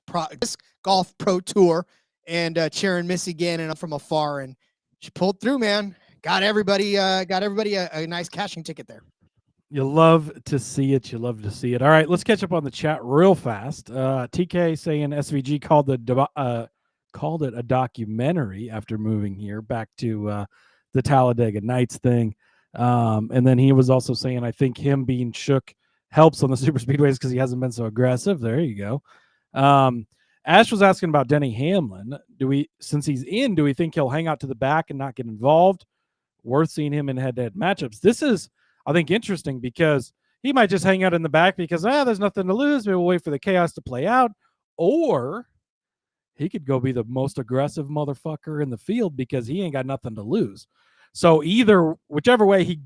Golf Pro Tour and cheering Missy Gannon from afar, and she pulled through, man. Got everybody a nice cashing ticket there. You love to see it. You love to see it. All right, let's catch up on the chat real fast. TK saying SVG called it a documentary after moving here back to the Talladega Nights thing. And then he was also saying, I think him being shook helps on the super speedways because he hasn't been so aggressive. There you go. Ash was asking about Denny Hamlin. Since he's in, do we think he'll hang out to the back and not get involved? Worth seeing him in head-to-head matchups. This is, I think, interesting because he might just hang out in the back because there's nothing to lose. Maybe we'll wait for the chaos to play out. Or he could go be the most aggressive motherfucker in the field because he ain't got nothing to lose. So whichever way he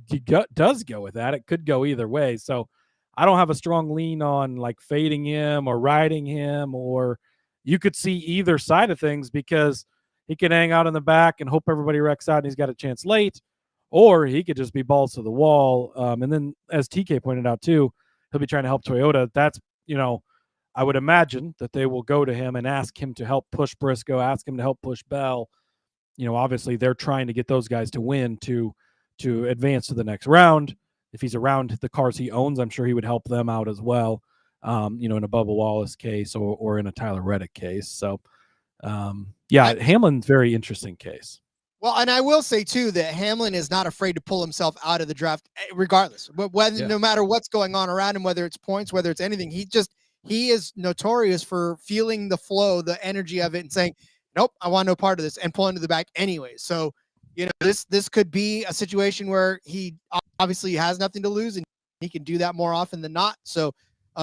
does go with that, it could go either way. So I don't have a strong lean on like fading him or riding him, or you could see either side of things because he could hang out in the back and hope everybody wrecks out and he's got a chance late, or he could just be balls to the wall. And then, as TK pointed out too, he'll be trying to help Toyota. That's, I would imagine that they will go to him and ask him to help push Briscoe, ask him to help push Bell. Obviously they're trying to get those guys to win to advance to the next round. If he's around the cars he owns, I'm sure he would help them out as well. In a Bubba Wallace case or in a Tyler Reddick case. So, Hamlin's very interesting case. Well, and I will say too that Hamlin is not afraid to pull himself out of the draft, regardless. No matter what's going on around him, whether it's points, whether it's anything, he is notorious for feeling the flow, the energy of it, and saying, "Nope, I want no part of this," and pulling to the back anyway. So, this could be a situation where he obviously has nothing to lose, and he can do that more often than not. So,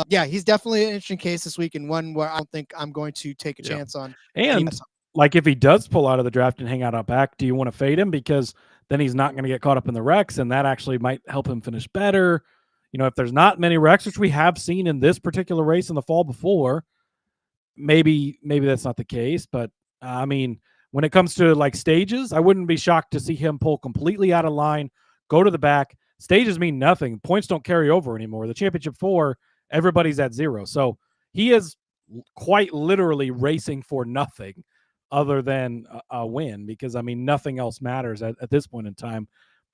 he's definitely an interesting case this week, and one where I don't think I'm going to take a chance on. And like, if he does pull out of the draft and hang out back, do you want to fade him? Because then he's not going to get caught up in the wrecks, and that actually might help him finish better. If there's not many wrecks, which we have seen in this particular race in the fall before, maybe that's not the case. But when it comes to like stages, I wouldn't be shocked to see him pull completely out of line, go to the back. Stages mean nothing. Points don't carry over anymore. The championship 4, everybody's at 0. So he is quite literally racing for nothing other than a win, because nothing else matters at this point in time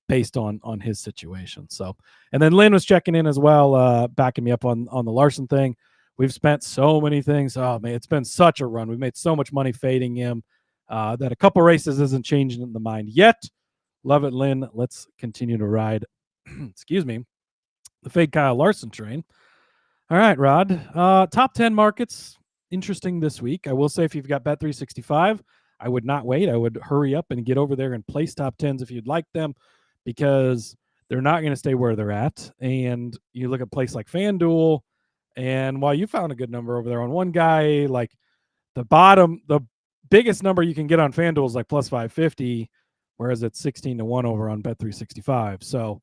based on his situation. So, and then Lynn was checking in as well, backing me up on the Larson thing. We've spent so many things. Oh man, it's been such a run. We've made so much money fading him that a couple races isn't changing the mind yet. Love it, Lynn. Let's continue to ride. Excuse me. The fade Kyle Larson train. All right, Rod. Top 10 markets. Interesting this week. I will say, if you've got Bet365, I would not wait. I would hurry up and get over there and place top 10s if you'd like them, because they're not going to stay where they're at. And you look at a place like FanDuel, and while you found a good number over there on one guy, like the biggest number you can get on FanDuel is like plus 550, whereas it's 16-1 over on Bet365. So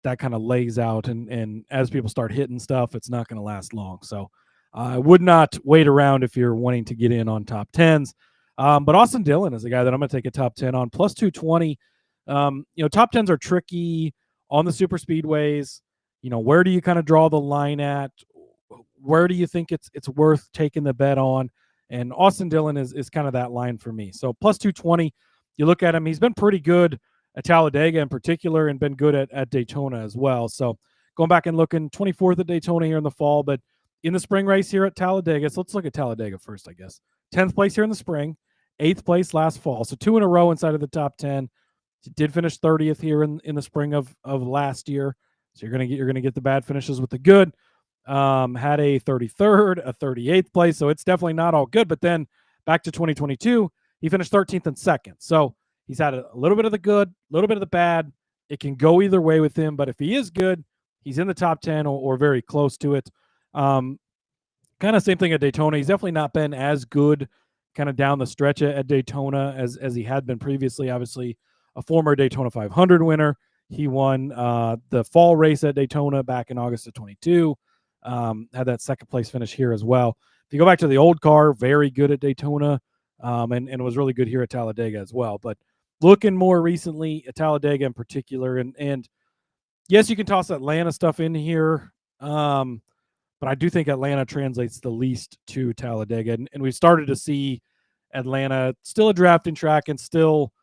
that kind of lays out, and as people start hitting stuff, it's not going to last long. So I would not wait around if you're wanting to get in on top 10s. But Austin Dillon is a guy that I'm going to take a top 10 on, plus 220. Top 10s are tricky on the super speedways. Where do you kind of draw the line at? Where do you think it's worth taking the bet on? And Austin Dillon is kind of that line for me. So plus 220, you look at him, he's been pretty good at Talladega in particular, and been good at Daytona as well. So going back and looking, 24th at Daytona here in the fall, but in the spring race here at Talladega. So let's look at Talladega first, I guess. 10th place here in the spring, 8th place last fall. So 2 in a row inside of the top 10. He did finish 30th here in the spring of last year. So you're gonna get the bad finishes with the good. Had a 33rd, a 38th place. So it's definitely not all good. But then back to 2022, he finished 13th and 2nd. So he's had a little bit of the good, a little bit of the bad. It can go either way with him. But if he is good, he's in the top 10 or very close to it. Kind of same thing at Daytona. He's definitely not been as good kind of down the stretch at Daytona as he had been previously. Obviously, a former Daytona 500 winner. He won the fall race at Daytona back in August of 22. Had that second place finish here as well. If you go back to the old car, very good at Daytona, and was really good here at Talladega as well. But looking more recently at Talladega in particular, and yes, you can toss Atlanta stuff in here. But I do think Atlanta translates the least to Talladega. And we've started to see Atlanta still a drafting track, and still,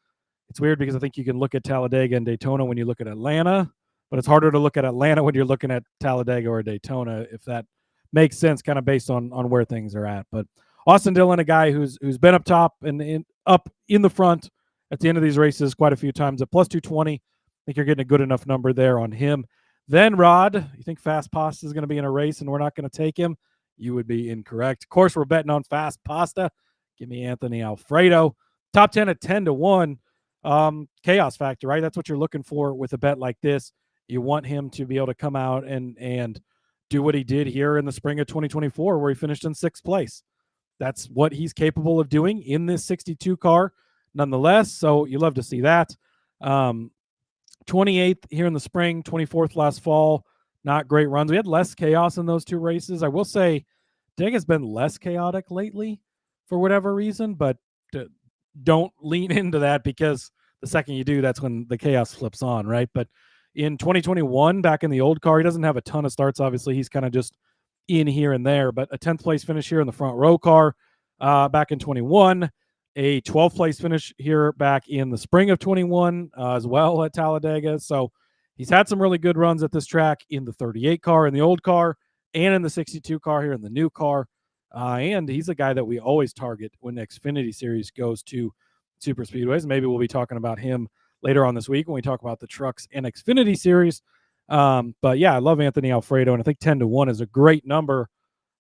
it's weird because I think you can look at Talladega and Daytona when you look at Atlanta, but it's harder to look at Atlanta when you're looking at Talladega or Daytona, if that makes sense, kind of based on where things are at. But Austin Dillon, a guy who's been up top and up in the front at the end of these races quite a few times at plus 220. I think you're getting a good enough number there on him. Then, Rod, you think Fast Pasta is going to be in a race and we're not going to take him? You would be incorrect. Of course, we're betting on Fast Pasta. Give me Anthony Alfredo. Top 10 at 10-1. Chaos factor, right? That's what you're looking for with a bet like this. You want him to be able to come out and do what he did here in the spring of 2024, where he finished in 6th place. That's what he's capable of doing in this 62 car, nonetheless. So you love to see that. 28th here in the spring, 24th last fall, not great runs. We had less chaos in those two races. I will say Dig has been less chaotic lately for whatever reason, but don't lean into that, because the second you do, that's when the chaos flips on, right? But in 2021, back in the old car, he doesn't have a ton of starts. Obviously, he's kind of just in here and there, but a 10th place finish here in the front row car back in 21, a 12th place finish here back in the spring of 21 as well at Talladega. So he's had some really good runs at this track in the 38 car, in the old car, and in the 62 car here in the new car. And he's a guy that we always target when the Xfinity Series goes to Superspeedways. Maybe we'll be talking about him later on this week when we talk about the trucks and Xfinity Series. But yeah, I love Anthony Alfredo, and I think 10-1 is a great number,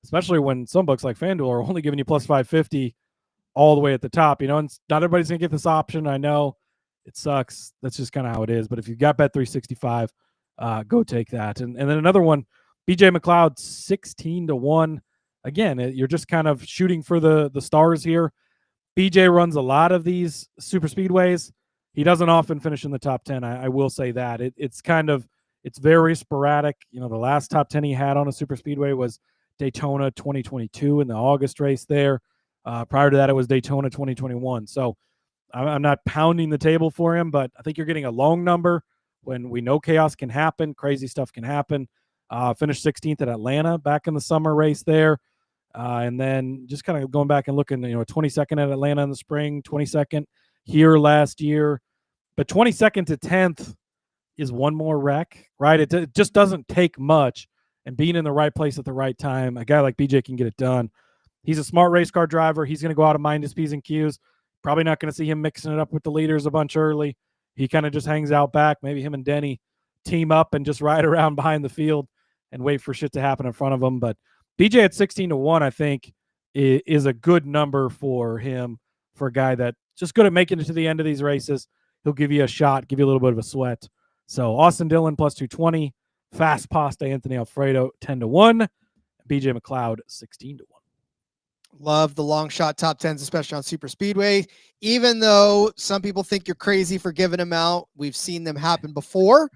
especially when some books like FanDuel are only giving you plus 550 all the way at the top. And not everybody's going to get this option. I know it sucks. That's just kind of how it is. But if you've got Bet365, go take that. And then another one, BJ McLeod, 16-1. Again, you're just kind of shooting for the stars here. BJ runs a lot of these super speedways. He doesn't often finish in the top 10. I will say that. It's very sporadic. The last top 10 he had on a super speedway was Daytona 2022 in the August race there. Prior to that, it was Daytona 2021. So I'm not pounding the table for him, but I think you're getting a long number when we know chaos can happen, crazy stuff can happen. Finished 16th at Atlanta back in the summer race there. And then just kind of going back and looking, 22nd at Atlanta in the spring, 22nd here last year. But 22nd to 10th is one more wreck, right? It just doesn't take much. And being in the right place at the right time, a guy like BJ can get it done. He's a smart race car driver. He's going to go out and mind his P's and Q's. Probably not going to see him mixing it up with the leaders a bunch early. He kind of just hangs out back. Maybe him and Denny team up and just ride around behind the field and wait for shit to happen in front of him. But BJ at 16-1, I think, is a good number for him, for a guy that's just good at making it to the end of these races. He'll give you a shot, give you a little bit of a sweat. So Austin Dillon plus 220, Fast Pasta Anthony Alfredo 10-1, BJ McLeod 16-1. Love the long shot top 10s, especially on super speedway. Even though some people think you're crazy for giving them out, we've seen them happen before.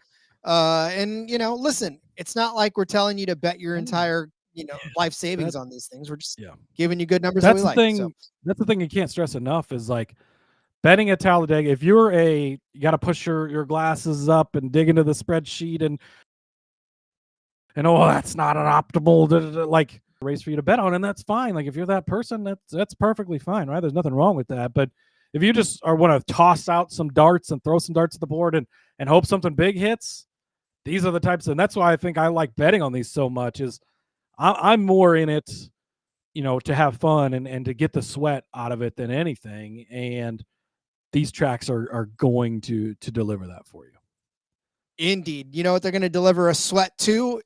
And listen, it's not like we're telling you to bet your entire life savings on these things. We're just giving you good numbers. That's the thing. That's the thing you can't stress enough is like betting at Talladega. If you got to push your glasses up and dig into the spreadsheet and that's not an optimal like race for you to bet on, and that's fine. Like if you're that person, that's perfectly fine, right? There's nothing wrong with that. But if you just want to toss out some darts and throw some darts at the board and hope something big hits, these are the types, and that's why I think I like betting on these so much. Is I'm more in it, to have fun and to get the sweat out of it than anything. And these tracks are going to deliver that for you. Indeed. You know what they're going to deliver a sweat to?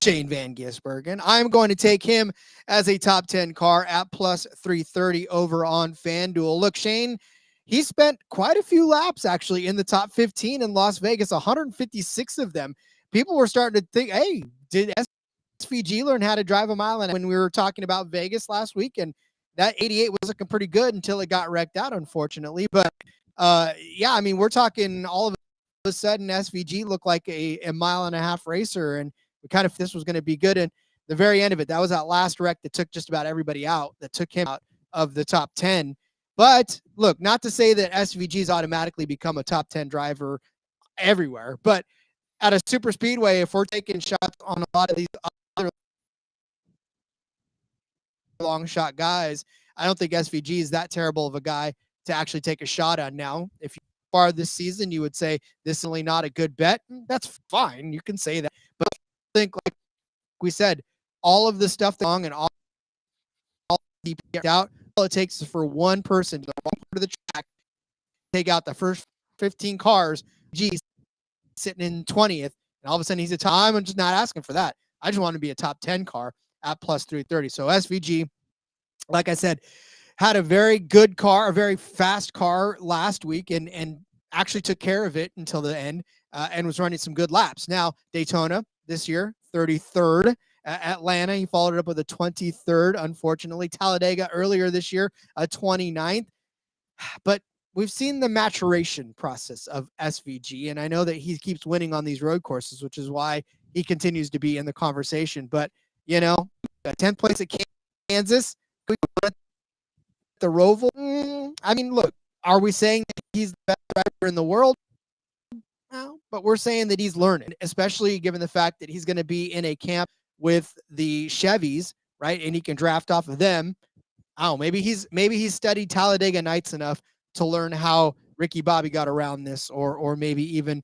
Shane Van Gisbergen. I'm going to take him as a top 10 car at plus 330 over on FanDuel. Look, Shane, he spent quite a few laps actually in the top 15 in Las Vegas, 156 of them. People were starting to think, hey, did SVG learn how to drive a mile? And when we were talking about Vegas last week, and that 88 was looking pretty good until it got wrecked out, unfortunately. But we're talking all of a sudden SVG looked like a mile and a half racer, and we kind of this was going to be good. And the very end of it, that was that last wreck that took just about everybody out, that took him out of the top 10. But look, not to say that SVG's automatically become a top 10 driver everywhere, but at a super speedway, if we're taking shots on a lot of these other long shot guys, I don't think SVG is that terrible of a guy to actually take a shot on. Now, if you far this season, you would say this is only not a good bet. That's fine. You can say that. But I think, like we said, all of the stuff that's wrong and all deep out, all it takes is for one person to go to the track, take out the first 15 cars, geez, sitting in 20th, and all of a sudden he's a top. I'm just not asking for that. I just want to be a top 10 car at plus 330. So SVG, like I said, had a very good car, a very fast car last week, and actually took care of it until the end, and was running some good laps. Now, Daytona this year, 33rd. Atlanta, he followed it up with a 23rd, unfortunately. Talladega earlier this year, a 29th. But we've seen the maturation process of SVG, and I know that he keeps winning on these road courses, which is why he continues to be in the conversation. But, 10th place at Kansas, the Roval. I mean, look, are we saying that he's the best driver in the world? No, but we're saying that he's learning, especially given the fact that he's going to be in a camp with the Chevys, right? And he can draft off of them. Oh, maybe he's studied Talladega Nights enough to learn how Ricky Bobby got around this, or maybe even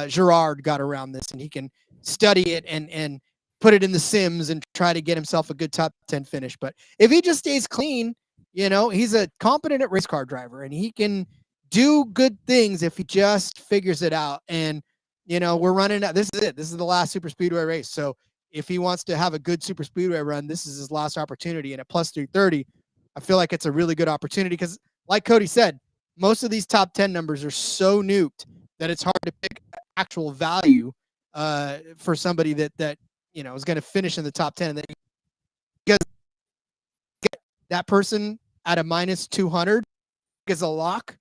Gerard got around this, and he can study it and put it in the Sims and try to get himself a good top 10 finish. But if he just stays clean, he's a competent race car driver, and he can do good things if he just figures it out. And, we're running out. This is it. This is the last super speedway race. So if he wants to have a good super speedway run, this is his last opportunity. And at plus 330, I feel like it's a really good opportunity because, like Cody said, most of these top 10 numbers are so nuked that it's hard to pick actual value for somebody that is going to finish in the top 10. And then because that person at a minus 200 is a lock,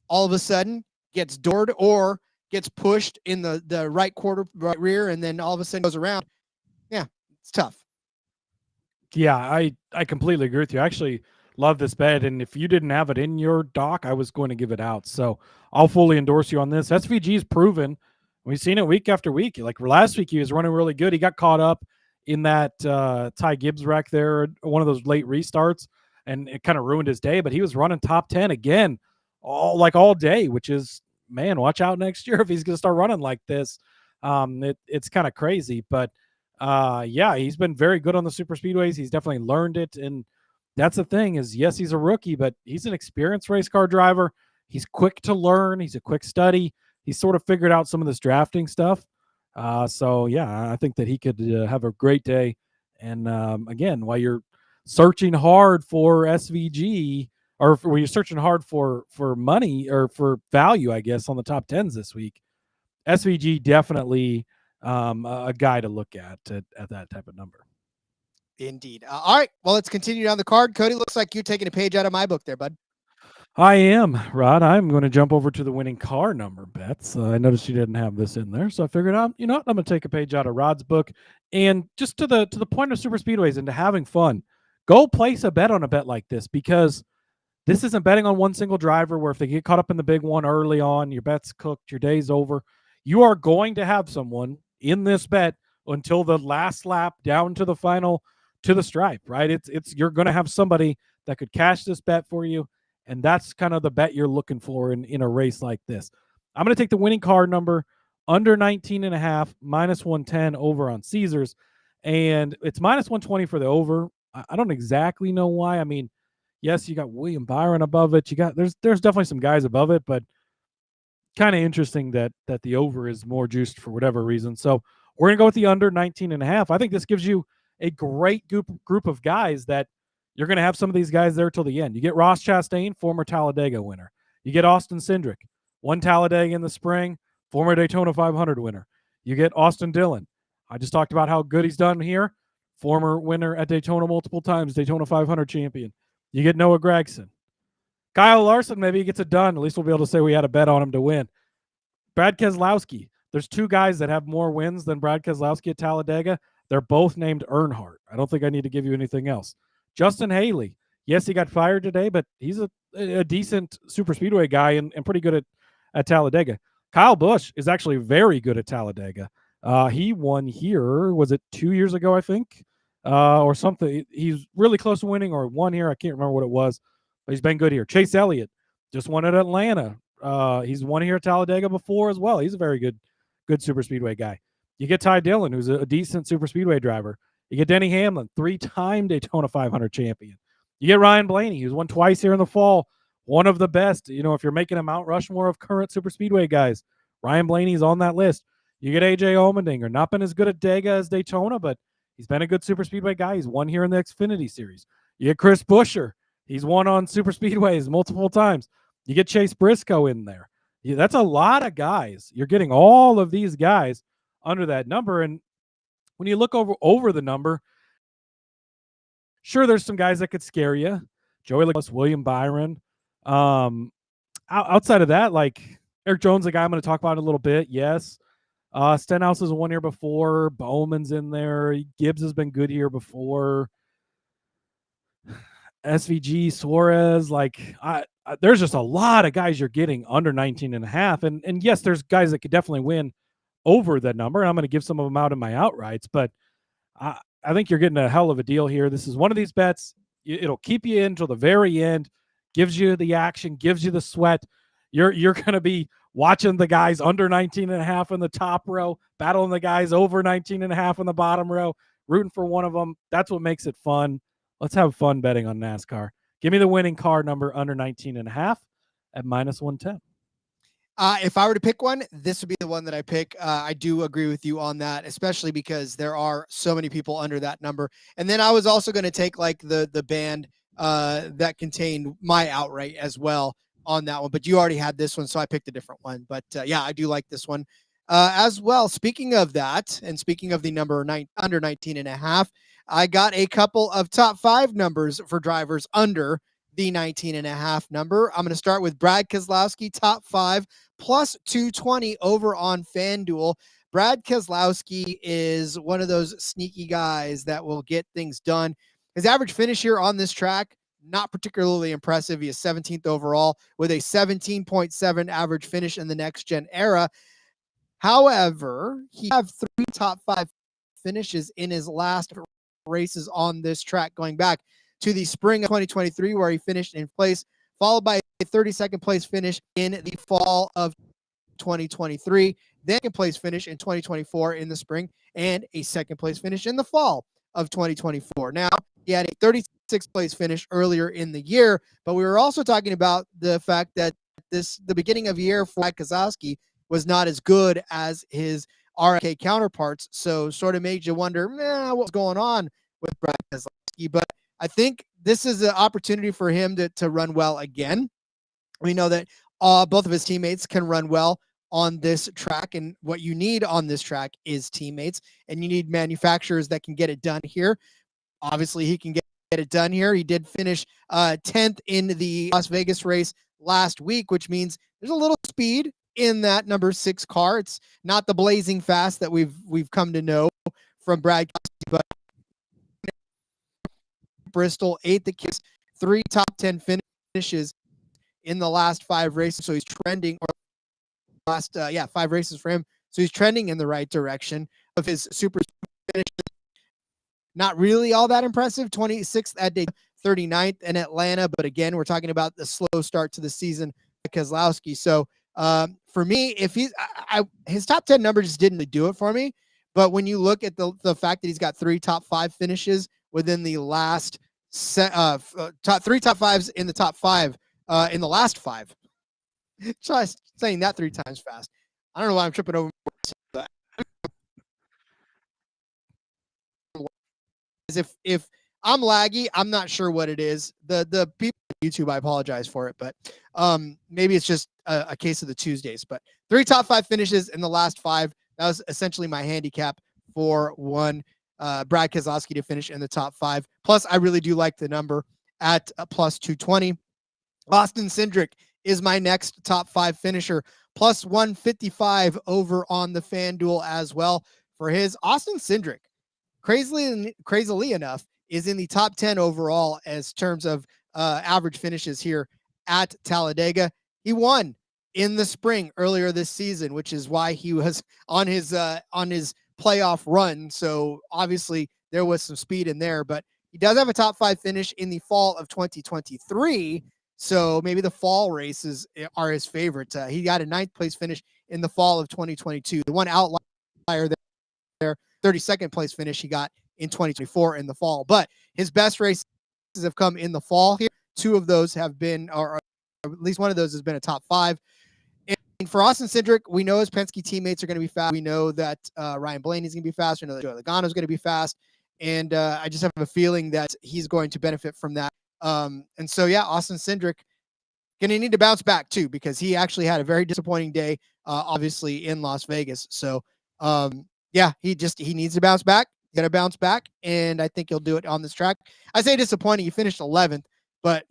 all of a sudden gets doored or gets pushed in the right rear, and then all of a sudden goes around. Yeah, it's tough. Yeah, I completely agree with you. I actually love this bet, and if you didn't have it in your doc, I was going to give it out. So I'll fully endorse you on this. SVG's proven. We've seen it week after week. Like last week, he was running really good. He got caught up in that Ty Gibbs wreck there, one of those late restarts, and it kind of ruined his day. But he was running top 10 again, all day, which is, man, watch out next year if he's going to start running like this. It's kind of crazy, but yeah, he's been very good on the super speedways. He's definitely learned it, and that's the thing is, yes, he's a rookie, but he's an experienced race car driver. He's quick to learn. He's a quick study. He's sort of figured out some of this drafting stuff. So yeah, I think that he could have a great day. And again, while you're searching hard for SVG, or when you're searching hard for money or for value, I guess, on the top 10s this week, SVG definitely a guy to look at that type of number. Indeed. All right. Well, let's continue down the card. Cody, looks like you're taking a page out of my book there, bud. I am, Rod. I'm going to jump over to the winning car number bets. I noticed you didn't have this in there, so I figured out, I'm going to take a page out of Rod's book. And just to the point of super speedways and to having fun, go place a bet on a bet like this, because this isn't betting on one single driver where if they get caught up in the big one early on, your bet's cooked, your day's over. You are going to have someone in this bet until the last lap down to the final, to the stripe, right? You're going to have somebody that could cash this bet for you. And that's kind of the bet you're looking for in a race like this. I'm going to take the winning car number under 19.5, minus 110 over on Caesars. And it's minus 120 for the over. I don't exactly know why. I mean, yes, you got William Byron above it. There's definitely some guys above it, but kind of interesting that the over is more juiced for whatever reason. So we're going to go with the under 19.5. I think this gives you a great group of guys that you're going to have some of these guys there till the end. You get Ross Chastain, former Talladega winner. You get Austin Cindric, won Talladega in the spring, former Daytona 500 winner. You get Austin Dillon. I just talked about how good he's done here. Former winner at Daytona multiple times, Daytona 500 champion. You get Noah Gragson. Kyle Larson, maybe he gets it done. At least we'll be able to say we had a bet on him to win. Brad Keselowski. There's two guys that have more wins than Brad Keselowski at Talladega. They're both named Earnhardt. I don't think I need to give you anything else. Justin Haley. Yes, he got fired today, but he's a decent super speedway guy and pretty good at Talladega. Kyle Busch is actually very good at Talladega. He won here, was it 2 years ago, I think, or something. He's really close to winning or won here. I can't remember what it was, but he's been good here. Chase Elliott just won at Atlanta. He's won here at Talladega before as well. He's a very good super speedway guy. You get Ty Dillon, who's a decent super speedway driver. You get Denny Hamlin, 3-time Daytona 500 champion. You get Ryan Blaney, who's won twice here in the fall, one of the best. If you're making a Mount Rushmore of current super speedway guys, Ryan Blaney's on that list. You get AJ Allmendinger, not been as good at Dega as Daytona, but he's been a good super speedway guy. He's won here in the Xfinity Series. You get Chris Buescher. He's won on super speedways multiple times. You get Chase Briscoe in there. That's a lot of guys. You're getting all of these guys under that number. And when you look over the number, sure, there's some guys that could scare you. Joey Logano, William Byron. Outside of that, like Erik Jones, a guy I'm going to talk about in a little bit. Yes. Stenhouse has won here before. Bowman's in there. Gibbs has been good here before. SVG, Suarez, there's just a lot of guys you're getting under 19.5. And yes, there's guys that could definitely win over that number. And I'm going to give some of them out in my outrights, but I think you're getting a hell of a deal here. This is one of these bets. It'll keep you in until the very end, gives you the action, gives you the sweat. You're going to be watching the guys under 19.5 in the top row, battling the guys over 19.5 in the bottom row, rooting for one of them. That's what makes it fun. Let's have fun betting on NASCAR. Give me the winning car number under 19.5 at -110. If I were to pick one, this would be the one that I pick. I do agree with you on that, especially because there are so many people under that number. And then I was also going to take like the band that contained my outright as well on that one. But you already had this one, so I picked a different one. But yeah, I do like this one as well. Speaking of that, and speaking of the number under 19.5, I got a couple of top 5 numbers for drivers under the 19.5 number. I'm going to start with Brad Keselowski, top 5 plus 220 over on FanDuel. Brad Keselowski is one of those sneaky guys that will get things done. His average finish here on this track, not particularly impressive. He is 17th overall with a 17.7 average finish in the next gen era. However, he have 3 top 5 finishes in his last races on this track, going back to the spring of 2023, where he finished in place, followed by a 32nd place finish in the fall of 2023, then second place finish in 2024 in the spring, and a second place finish in the fall of 2024. Now, he had a 36th place finish earlier in the year, but we were also talking about the fact that the beginning of the year for Keselowski was not as good as his RFK counterparts, so sort of made you wonder, what's going on with Brad Keselowski. But I think this is an opportunity for him to run well again. We know that both of his teammates can run well on this track, and what you need on this track is teammates, and you need manufacturers that can get it done here. Obviously, he can get it done here. He did finish 10th in the Las Vegas race last week, which means there's a little speed in that number 6 car. It's not the blazing fast that we've come to know from Brad Keselowski, but Bristol, 8th at Kiss, 3 top 10 finishes in the last 5 races. So he's trending, or last 5 races for him. So he's trending in the right direction. Of his super finish, not really all that impressive. 26th at Daytona, 39th in Atlanta. But again, we're talking about the slow start to the season for Keselowski. So for me, if he's his top 10 number just didn't really do it for me. But when you look at the fact that he's got 3 top 5 finishes within the last 3 top 5s in the top 5 in the last 5. Try saying that 3 times fast. I don't know why I'm tripping over. If I'm laggy, I'm not sure what it is. The people on YouTube, I apologize for it, but maybe it's just a case of the Tuesdays. But 3 top 5 finishes in the last 5. That was essentially my handicap for one Brad Keselowski to finish in the top 5. Plus, I really do like the number at plus 220. Austin Cindric is my next top 5 finisher, plus 155 over on the FanDuel as well for his. Austin Cindric, crazily enough, is in the top 10 overall as terms of average finishes here at Talladega. He won in the spring earlier this season, which is why he was on his playoff run. So obviously there was some speed in there, but he does have a top 5 finish in the fall of 2023. So maybe the fall races are his favorite. He got a 9th place finish in the fall of 2022. The one outlier there, 32nd place finish he got in 2024 in the fall. But his best races have come in the fall here. 2 of those have been, or at least one of those has been a top 5. And for Austin Cindric, we know his Penske teammates are going to be fast. We know that Ryan Blaney's going to be fast. We know that Joey Logano's going to be fast. And I just have a feeling that he's going to benefit from that. And so, yeah, Austin Cindric going to need to bounce back too, because he actually had a very disappointing day, obviously in Las Vegas. So, yeah, he needs to bounce back. Going to bounce back, and I think he'll do it on this track. I say disappointing. He finished 11th, but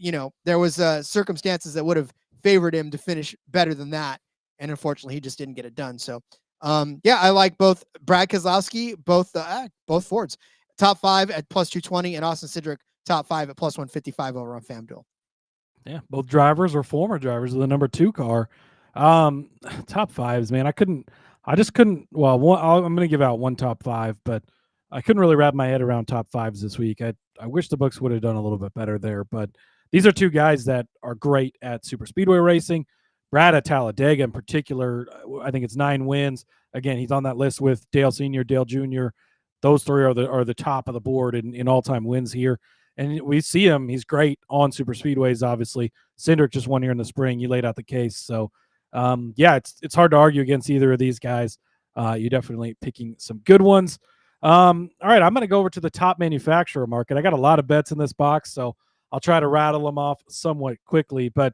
there was circumstances that would have favored him to finish better than that, and unfortunately, he just didn't get it done. So, Yeah, I like both Brad Keselowski, both Fords, top 5 at plus 220, and Austin Cindric top 5 at plus 155 over on FanDuel. Yeah, both drivers or former drivers of the number 2 car. Top 5s, man. I just couldn't. Well, I'm going to give out one top 5, but I couldn't really wrap my head around top 5s this week. I wish the books would have done a little bit better there, but these are two guys that are great at super speedway racing. Brad at Talladega in particular, I think it's 9 wins. Again, he's on that list with Dale Sr., Dale Jr. Those three are the top of the board in all-time wins here. And we see him. He's great on super speedways, obviously. Cindric just won here in the spring. You laid out the case. So, yeah, it's hard to argue against either of these guys. You're definitely picking some good ones. All right, I'm going to go over to the top manufacturer market. I got a lot of bets in this box, so I'll try to rattle them off somewhat quickly. But,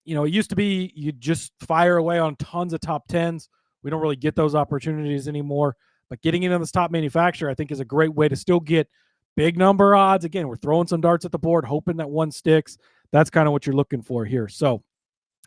you know, it used to be you just fire away on tons of top 10s. We don't really get those opportunities anymore. But getting into this top manufacturer, I think, is a great way to still get big number odds. Again, we're throwing some darts at the board, hoping that one sticks. That's kind of what you're looking for here. So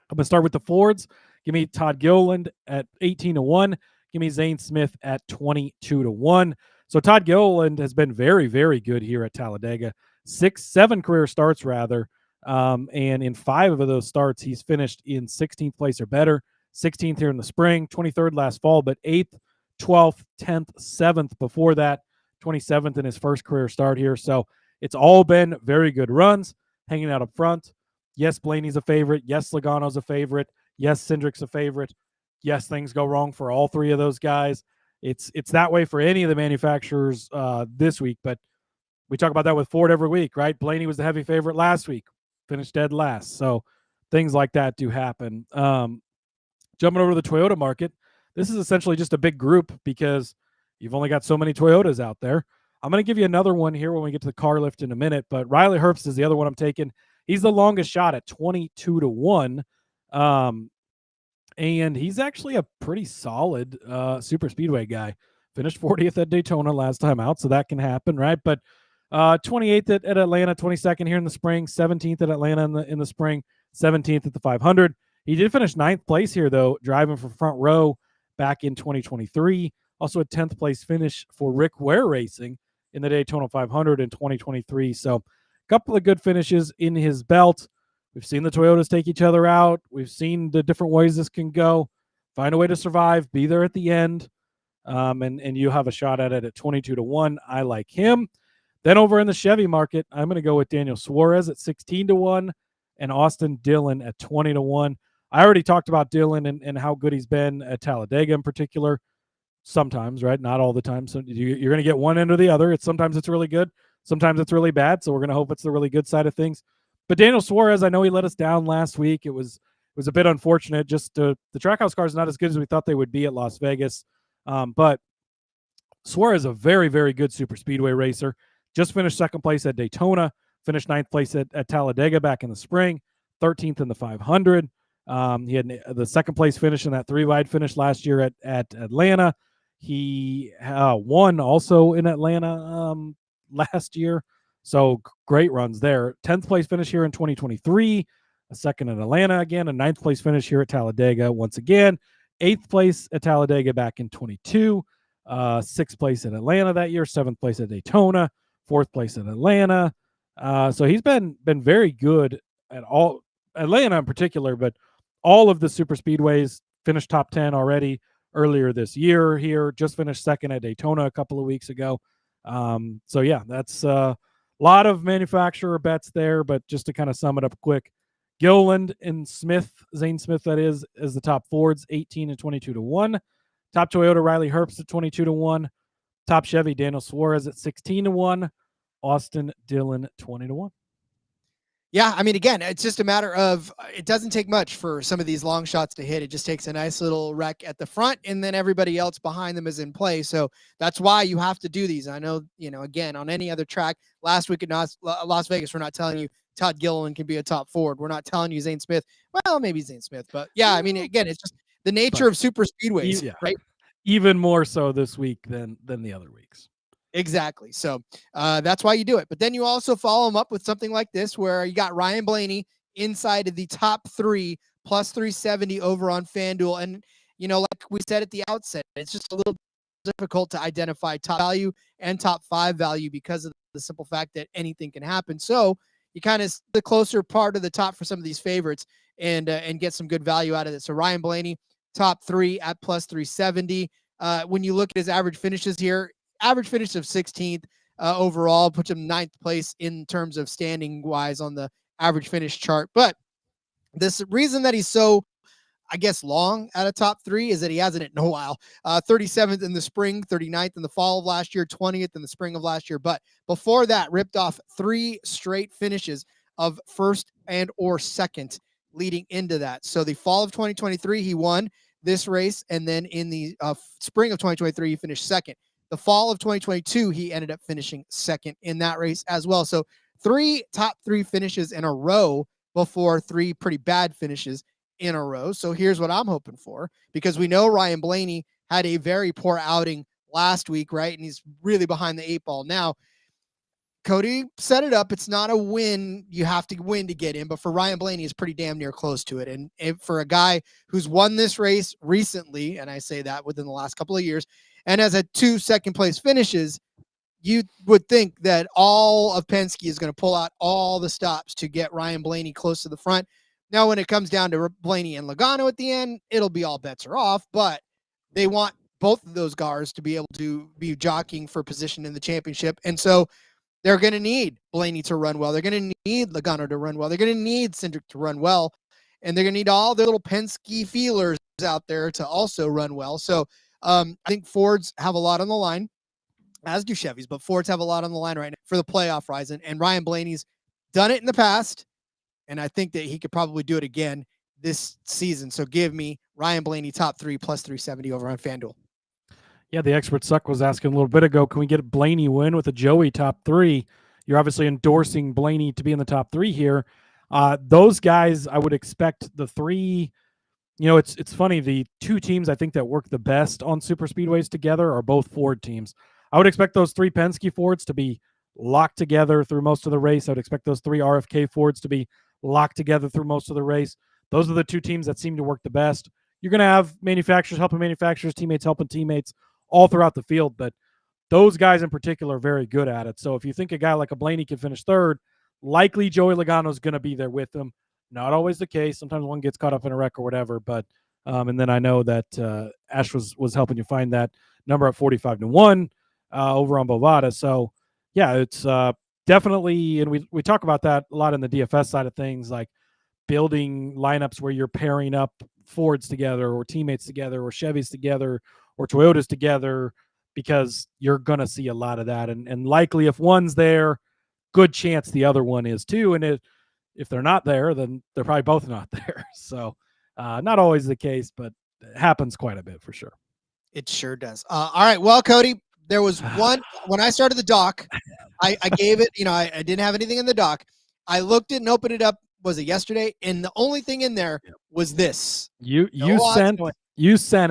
I'm going to start with the Fords. Give me Todd Gilliland at 18-1. Give me Zane Smith at 22-1. So Todd Gilliland has been very, very good here at Talladega. 7 career starts, rather. And in 5 of those starts, he's finished in 16th place or better. 16th here in the spring, 23rd last fall, but 8th, 12th, 10th, 7th before that. 27th in his first career start here. So it's all been very good runs, hanging out up front. Yes, Blaney's a favorite. Yes, Logano's a favorite. Yes, Cindric's a favorite. Yes, things go wrong for all 3 of those guys. It's that way for any of the manufacturers this week, but we talk about that with Ford every week, right? Blaney was the heavy favorite last week, finished dead last. So things like that do happen. Jumping over to the Toyota market, this is essentially just a big group because you've only got so many Toyotas out there. I'm going to give you another one here when we get to the car lift in a minute, but Riley Herbst is the other one I'm taking. He's the longest shot at 22-1. And he's actually a pretty solid super speedway guy. Finished 40th at Daytona last time out, so that can happen, right? But 28th at Atlanta, 22nd here in the spring, 17th at Atlanta in the spring, 17th at the 500. He did finish 9th place here, though, driving for Front Row back in 2023. Also a 10th place finish for Rick Ware Racing in the Daytona 500 in 2023. So a couple of good finishes in his belt. We've seen the Toyotas take each other out. We've seen the different ways this can go. Find a way to survive, be there at the end, and you have a shot at it at 22-1. I like him. Then over in the Chevy market, I'm going to go with Daniel Suarez at 16-1 and Austin Dillon at 20-1. I already talked about Dillon and how good he's been at Talladega in particular. Sometimes, right? Not all the time. So you're going to get one end or the other. Sometimes it's really good. Sometimes it's really bad. So we're going to hope it's the really good side of things. But Daniel Suarez, I know he let us down last week. It was a bit unfortunate. Just the Trackhouse car is not as good as we thought they would be at Las Vegas. But Suarez is a very, very good super speedway racer. Just finished 2nd place at Daytona. Finished 9th place at Talladega back in the spring. 13th in the 500. He had the 2nd place finish in that 3-wide finish last year at Atlanta. He won also in Atlanta last year. So great runs there. 10th place finish here in 2023. A 2nd in Atlanta again. A 9th place finish here at Talladega once again. 8th place at Talladega back in 22. 6th place at Atlanta that year. 7th place at Daytona. 4th place at Atlanta. So he's been very good at all. Atlanta in particular, but all of the super speedways. Finished top 10 already earlier this year here. Just finished 2nd at Daytona a couple of weeks ago. So yeah, that's a lot of manufacturer bets there, but just to kind of sum it up quick, Gilliland and Smith, Zane Smith, that is the top Fords, 18 and 22-1. Top Toyota, Riley Herbst at 22-1. Top Chevy, Daniel Suarez at 16-1. Austin Dillon, 20-1. Yeah, I mean, again, it's just a matter of it doesn't take much for some of these long shots to hit. It just takes a nice little wreck at the front, and then everybody else behind them is in play. So that's why you have to do these. I know, again, on any other track, last week at Las Vegas, we're not telling you Todd Gilliland can be a top Ford. We're not telling you Zane Smith. Well, maybe Zane Smith, but yeah, I mean, again, it's just the nature of super speedways, right? Even more so this week than the other weeks. Exactly. So that's why you do it. But then you also follow them up with something like this, where you got Ryan Blaney inside of the top 3 plus 370 over on FanDuel. And, like we said at the outset, it's just a little difficult to identify top value and top 5 value because of the simple fact that anything can happen. So you kind of the closer part of the top for some of these favorites and get some good value out of it. So Ryan Blaney, top 3 at plus 370. When you look at his average finishes here, average finish of 16th overall, puts him 9th place in terms of standing wise on the average finish chart. But this reason that he's so, I guess, long at a top 3 is that he hasn't it in a while. 37th in the spring, 39th in the fall of last year, 20th in the spring of last year. But before that, ripped off 3 straight finishes of first and or second leading into that. So the fall of 2023, he won this race. And then in the spring of 2023, he finished second. The fall of 2022, he ended up finishing second in that race as well. So 3 top 3 finishes in a row before 3 pretty bad finishes in a row. So here's what I'm hoping for, because we know Ryan Blaney had a very poor outing last week, right? And he's really behind the 8 ball now. Cody set it up. It's not a win. You have to win to get in, but for Ryan Blaney, it's pretty damn near close to it. And for a guy who's won this race recently, and I say that within the last couple of years, and has had 2 second place finishes, you would think that all of Penske is going to pull out all the stops to get Ryan Blaney close to the front. Now, when it comes down to Blaney and Logano at the end, it'll be all bets are off, but they want both of those guys to be able to be jockeying for position in the championship. And so they're going to need Blaney to run well. They're going to need Logano to run well. They're going to need Cindric to run well. And they're going to need all their little Penske feelers out there to also run well. So I think Fords have a lot on the line, as do Chevys, but Fords have a lot on the line right now for the playoff rise. And Ryan Blaney's done it in the past. And I think that he could probably do it again this season. So give me Ryan Blaney top 3 plus 370 over on FanDuel. Yeah, the expert Suck was asking a little bit ago, can we get a Blaney win with a Joey top 3? You're obviously endorsing Blaney to be in the top 3 here. Those guys, I would expect the 3, it's funny. The 2 teams I think that work the best on super speedways together are both Ford teams. I would expect those 3 Penske Fords to be locked together through most of the race. I would expect those 3 RFK Fords to be locked together through most of the race. Those are the 2 teams that seem to work the best. You're going to have manufacturers helping manufacturers, teammates helping teammates all throughout the field, but those guys in particular are very good at it. So if you think a guy like a Blaney can finish 3rd, likely Joey Logano is going to be there with him. Not always the case. Sometimes one gets caught up in a wreck or whatever, but and then I know that Ash was helping you find that number at 45-1 over on Bovada. So yeah, it's definitely, and we talk about that a lot in the DFS side of things, like building lineups where you're pairing up Fords together or teammates together or Chevys together or Toyotas together, because you're going to see a lot of that. And likely if one's there, good chance the other one is too. And if they're not there, then they're probably both not there. So not always the case, but it happens quite a bit for sure. It sure does. All right. Well, Cody, there was one, when I started the doc, I gave it, I didn't have anything in the doc. I looked it and opened it up. Was it yesterday? And the only thing in there was this. You sent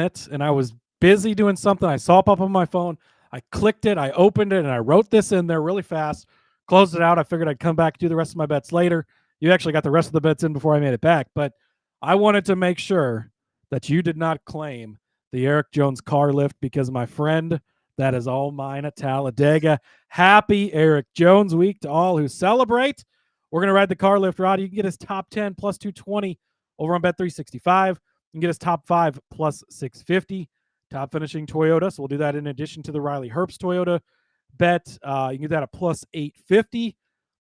it, and I was busy doing something. I saw it pop up on my phone. I clicked it, I opened it, and I wrote this in there really fast, closed it out. I figured I'd come back, do the rest of my bets later. You actually got the rest of the bets in before I made it back, but I wanted to make sure that you did not claim the Erik Jones car lift, because my friend, that is all mine at Talladega. Happy Erik Jones week to all who celebrate. We're going to ride the car lift, Roddy. You can get his top 10 plus 220 over on Bet365. You can get his top 5 plus 650. Top finishing Toyota. So we'll do that in addition to the Riley Herbst Toyota bet. You can get that at plus 850.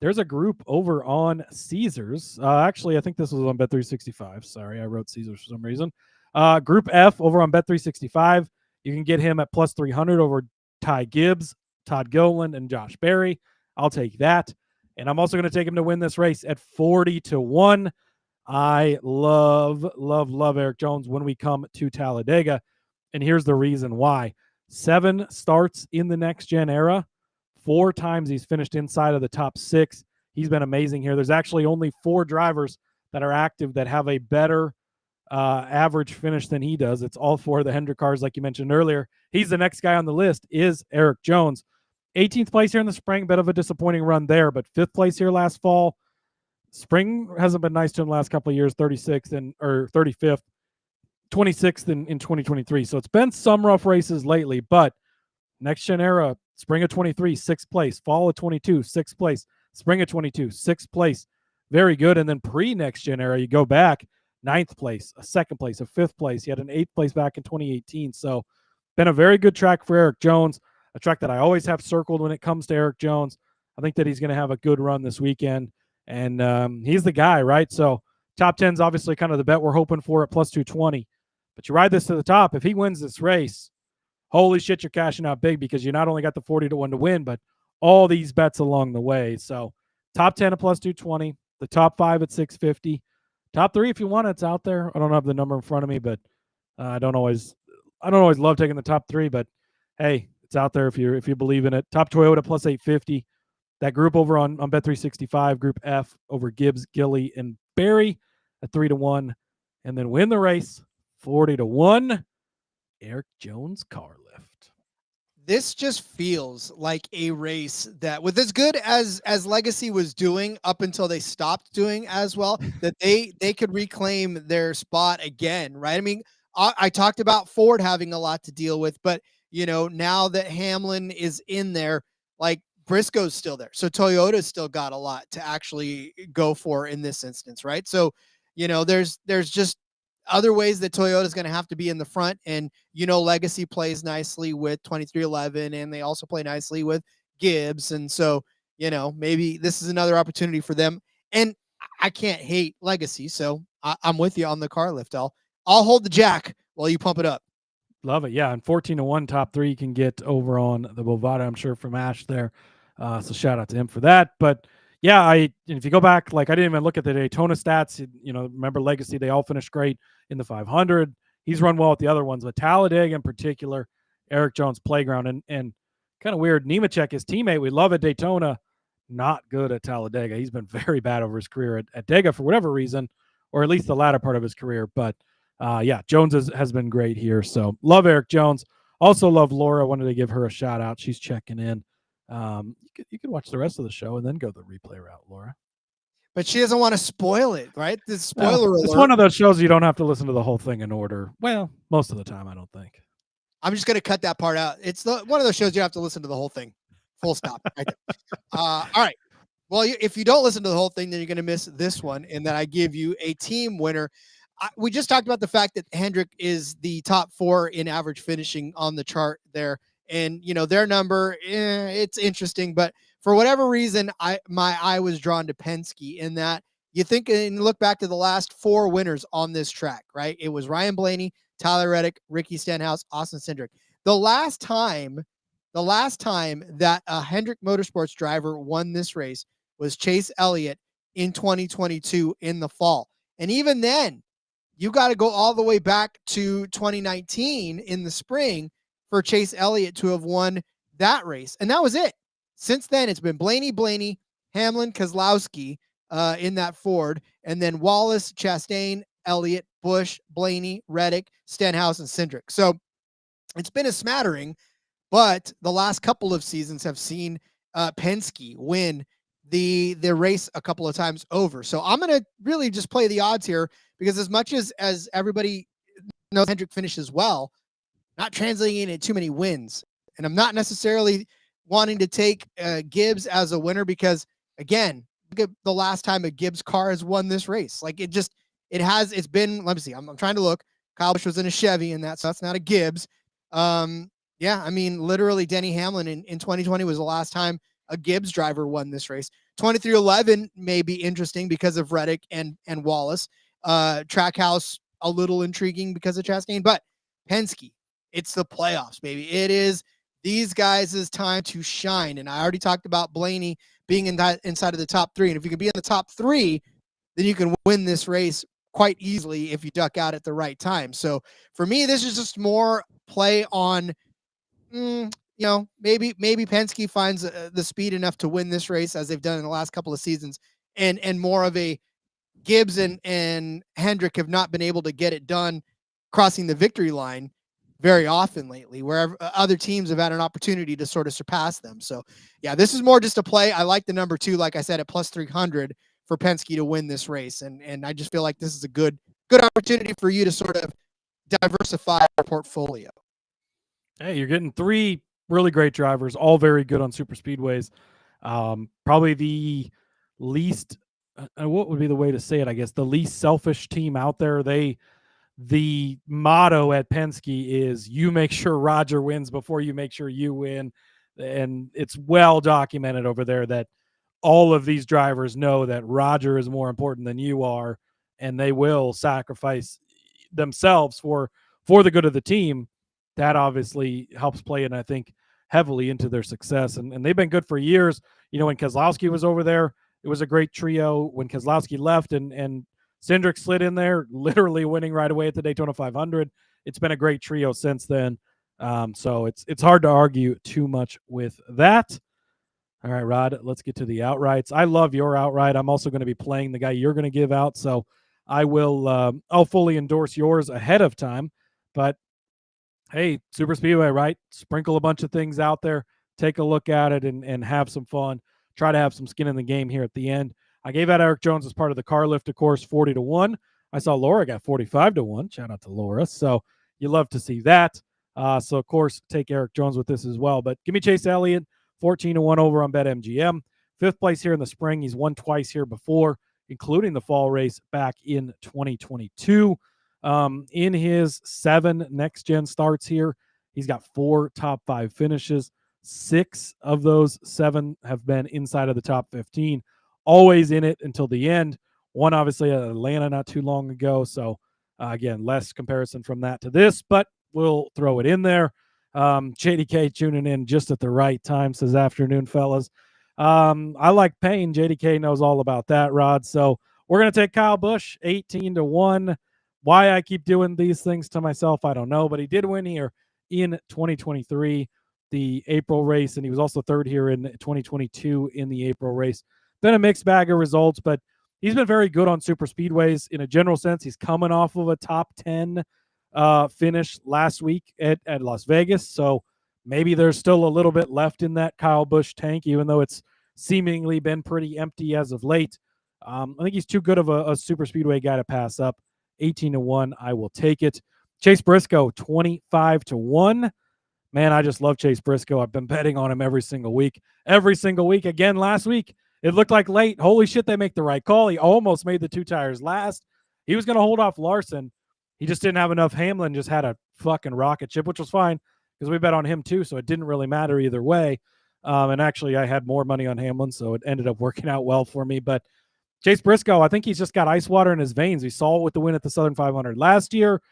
There's a group over on Caesars. Actually, I think this was on Bet365. Sorry, I wrote Caesars for some reason. Group F over on Bet365. You can get him at plus 300 over Ty Gibbs, Todd Gilliland, and Josh Berry. I'll take that. And I'm also going to take him to win this race at 40-1. I love Erik Jones when we come to Talladega. And here's the reason why. 7 starts in the next gen era. 4 times he's finished inside of the top 6. He's been amazing here. There's actually only 4 drivers that are active that have a better average finish than he does. It's all 4 of the Hendrick cars, like you mentioned earlier. He's the next guy on the list, is Erik Jones. 18th place here in the spring, bit of a disappointing run there, but 5th place here last fall. Spring hasn't been nice to him the last couple of years, 36th or 35th. 26th in 2023. So it's been some rough races lately, but next gen era, spring of 23, 6th place, fall of 22, 6th place, spring of 22, 6th place. Very good. And then pre-next gen era, you go back, 9th place, a 2nd place, a 5th place. He had an 8th place back in 2018. So been a very good track for Erik Jones, a track that I always have circled when it comes to Erik Jones. I think that he's going to have a good run this weekend. And he's the guy, right? So top 10 is obviously kind of the bet we're hoping for at plus 220. But you ride this to the top. If he wins this race, holy shit, you're cashing out big because you not only got the 40-1 to win, but all these bets along the way. So top 10 at plus 220, the top 5 at 650, top 3 if you want, it's out there. I don't have the number in front of me, but I don't always love taking the top 3, but hey, it's out there if you believe in it. Top Toyota plus 850. That group over on Bet365, Group F over Gibbs, Gilly, and Barry at 3-1, and then win the race 40-1. Erik Jones car lift. This just feels like a race that, with as good as Legacy was doing up until they stopped doing as well, that they could reclaim their spot again, right? I mean, I talked about Ford having a lot to deal with, but now that Hamlin is in there, like Briscoe's still there, so Toyota's still got a lot to actually go for in this instance, right? So there's just other ways that Toyota is going to have to be in the front, and Legacy plays nicely with 2311, and they also play nicely with Gibbs, and so maybe this is another opportunity for them. And I can't hate Legacy, so I'm with you on the car lift. I'll hold the jack while you pump it up. Love it, yeah. And 14-1 top 3 you can get over on the Bovada, I'm sure, from Ash there. So shout out to him for that. But yeah, if you go back, like I didn't even look at the Daytona stats. Remember Legacy, they all finished great in the 500. He's run well with the other ones, but Talladega in particular, Erik Jones playground, and kind of weird. Nemechek, his teammate, we love at Daytona, not good at Talladega. He's been very bad over his career at Dega for whatever reason, or at least the latter part of his career. But yeah, Jones has been great here. So love Erik Jones. Also love Laura. Wanted to give her a shout out. She's checking in. You could watch the rest of the show and then go the replay route, Laura. But she doesn't want to spoil it, right? The spoiler alert. It's one of those shows you don't have to listen to the whole thing in order. Well, most of the time, I don't think. I'm just going to cut that part out. It's one of those shows you have to listen to the whole thing. Full stop. Right there. All right. Well, if you don't listen to the whole thing, then you're going to miss this one, in that I give you a team winner. We just talked about the fact that Hendrick is the top 4 in average finishing on the chart there. And, their number, it's interesting. But for whatever reason, my eye was drawn to Penske, in that you think and look back to the last 4 winners on this track, right? It was Ryan Blaney, Tyler Reddick, Ricky Stenhouse, Austin Cindric. The last time that a Hendrick Motorsports driver won this race was Chase Elliott in 2022 in the fall. And even then, you got to go all the way back to 2019 in the spring for Chase Elliott to have won that race. And that was it. Since then, it's been Blaney, Hamlin, Keselowski in that Ford, and then Wallace, Chastain, Elliott, Busch, Blaney, Reddick, Stenhouse, and Cindric. So it's been a smattering, but the last couple of seasons have seen Penske win the race a couple of times over. So I'm going to really just play the odds here, because as much as everybody knows Hendrick finishes well, not translating into too many wins. And I'm not necessarily wanting to take Gibbs as a winner, because again, look at the last time a Gibbs car has won this race. Like it's been, let me see, I'm trying to look. Kyle Busch was in a Chevy in that, so that's not a Gibbs. Yeah, I mean, literally Denny Hamlin in 2020 was the last time a Gibbs driver won this race. 2311 may be interesting because of Reddick and Wallace. Trackhouse, a little intriguing because of Chastain, but Penske, it's the playoffs, baby. It is these guys' time to shine. And I already talked about Blaney being inside of the top 3. And if you can be in the top 3, then you can win this race quite easily if you duck out at the right time. So for me, this is just more play on, maybe Penske finds the speed enough to win this race, as they've done in the last couple of seasons, and more of a Gibbs and Hendrick have not been able to get it done crossing the victory line very often lately, where other teams have had an opportunity to sort of surpass them. So yeah, this is more just a play. I like the number 2, like I said, at plus 300 for Penske to win this race. And I just feel like this is a good opportunity for you to sort of diversify our portfolio. Hey, you're getting 3 really great drivers, all very good on super speedways. Probably the least, what would be the way to say it? I guess the least selfish team out there. The motto at Penske is you make sure Roger wins before you make sure you win. And it's well documented over there that all of these drivers know that Roger is more important than you are, and they will sacrifice themselves for the good of the team. That obviously helps play, and I think heavily into their success. And they've been good for years. When Keselowski was over there, it was a great trio. When Keselowski left and Cindric slid in there, literally winning right away at the Daytona 500, it's been a great trio since then. So it's hard to argue too much with that. All right, Rod, let's get to the outrights. I love your outright. I'm also going to be playing the guy you're going to give out, so I'll fully endorse yours ahead of time. But hey, super speedway, right? Sprinkle a bunch of things out there, take a look at it, and have some fun. Try to have some skin in the game here at the end. I gave out Erik Jones as part of the car lift, of course, 40-1. I saw Laura got 45-1. Shout out to Laura. So you love to see that. So of course, take Erik Jones with this as well. But give me Chase Elliott, 14-1 over on BetMGM. 5th place here in the spring. He's won twice here before, including the fall race back in 2022. In his 7 next-gen starts here, he's got 4 top 5 finishes. 6 of those 7 have been inside of the top 15. Always in it until the end. One, obviously, at Atlanta not too long ago. So, again, less comparison from that to this, but we'll throw it in there. JDK tuning in just at the right time, says afternoon, fellas. I like pain. JDK knows all about that, Rod. So we're going to take Kyle Busch, 18-1. Why I keep doing these things to myself, I don't know, but he did win here in 2023, the April race, and he was also 3rd here in 2022 in the April race. Been a mixed bag of results, but he's been very good on super speedways in a general sense. He's coming off of a top 10 finish last week at Las Vegas, so maybe there's still a little bit left in that Kyle Busch tank, even though it's seemingly been pretty empty as of late. I think he's too good of a super speedway guy to pass up. 18-1, I will take it. Chase Briscoe, 25-1. Man, I just love Chase Briscoe. I've been betting on him every single week. Again, last week, it looked like late. Holy shit, they make the right call. He almost made the 2 tires last. He was going to hold off Larson. He just didn't have enough. Hamlin just had a fucking rocket ship, which was fine because we bet on him too, so it didn't really matter either way. And actually, I had more money on Hamlin, so it ended up working out well for me. But Chase Briscoe, I think he's just got ice water in his veins. We saw it with the win at the Southern 500 last year.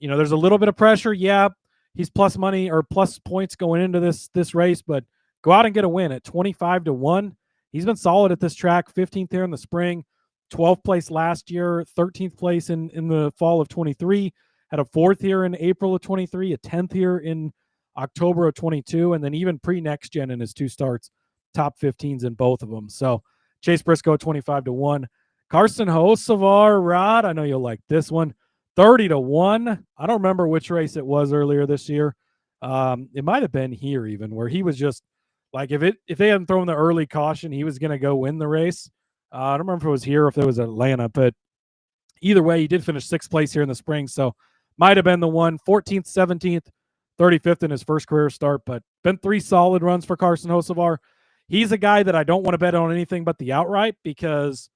There's a little bit of pressure. Yeah, he's plus money or plus points going into this race, but go out and get a win at 25-1. He's been solid at this track, 15th here in the spring, 12th place last year, 13th place in the fall of 23, had a 4th here in April of 23, a 10th here in October of 22, and then even pre-next gen in his 2 starts, top 15s in both of them. So Chase Briscoe, 25-1. Carson Hocevar, Rod, I know you'll like this one, 30-1. I don't remember which race it was earlier this year. It might have been here even, where he was just like, if they hadn't thrown the early caution, he was going to go win the race. I don't remember if it was here or if it was Atlanta, but either way, he did finish 6th place here in the spring, so might have been the one. 14th, 17th, 35th in his first career start, but been 3 solid runs for Carson Hocevar. He's a guy that I don't want to bet on anything but the outright because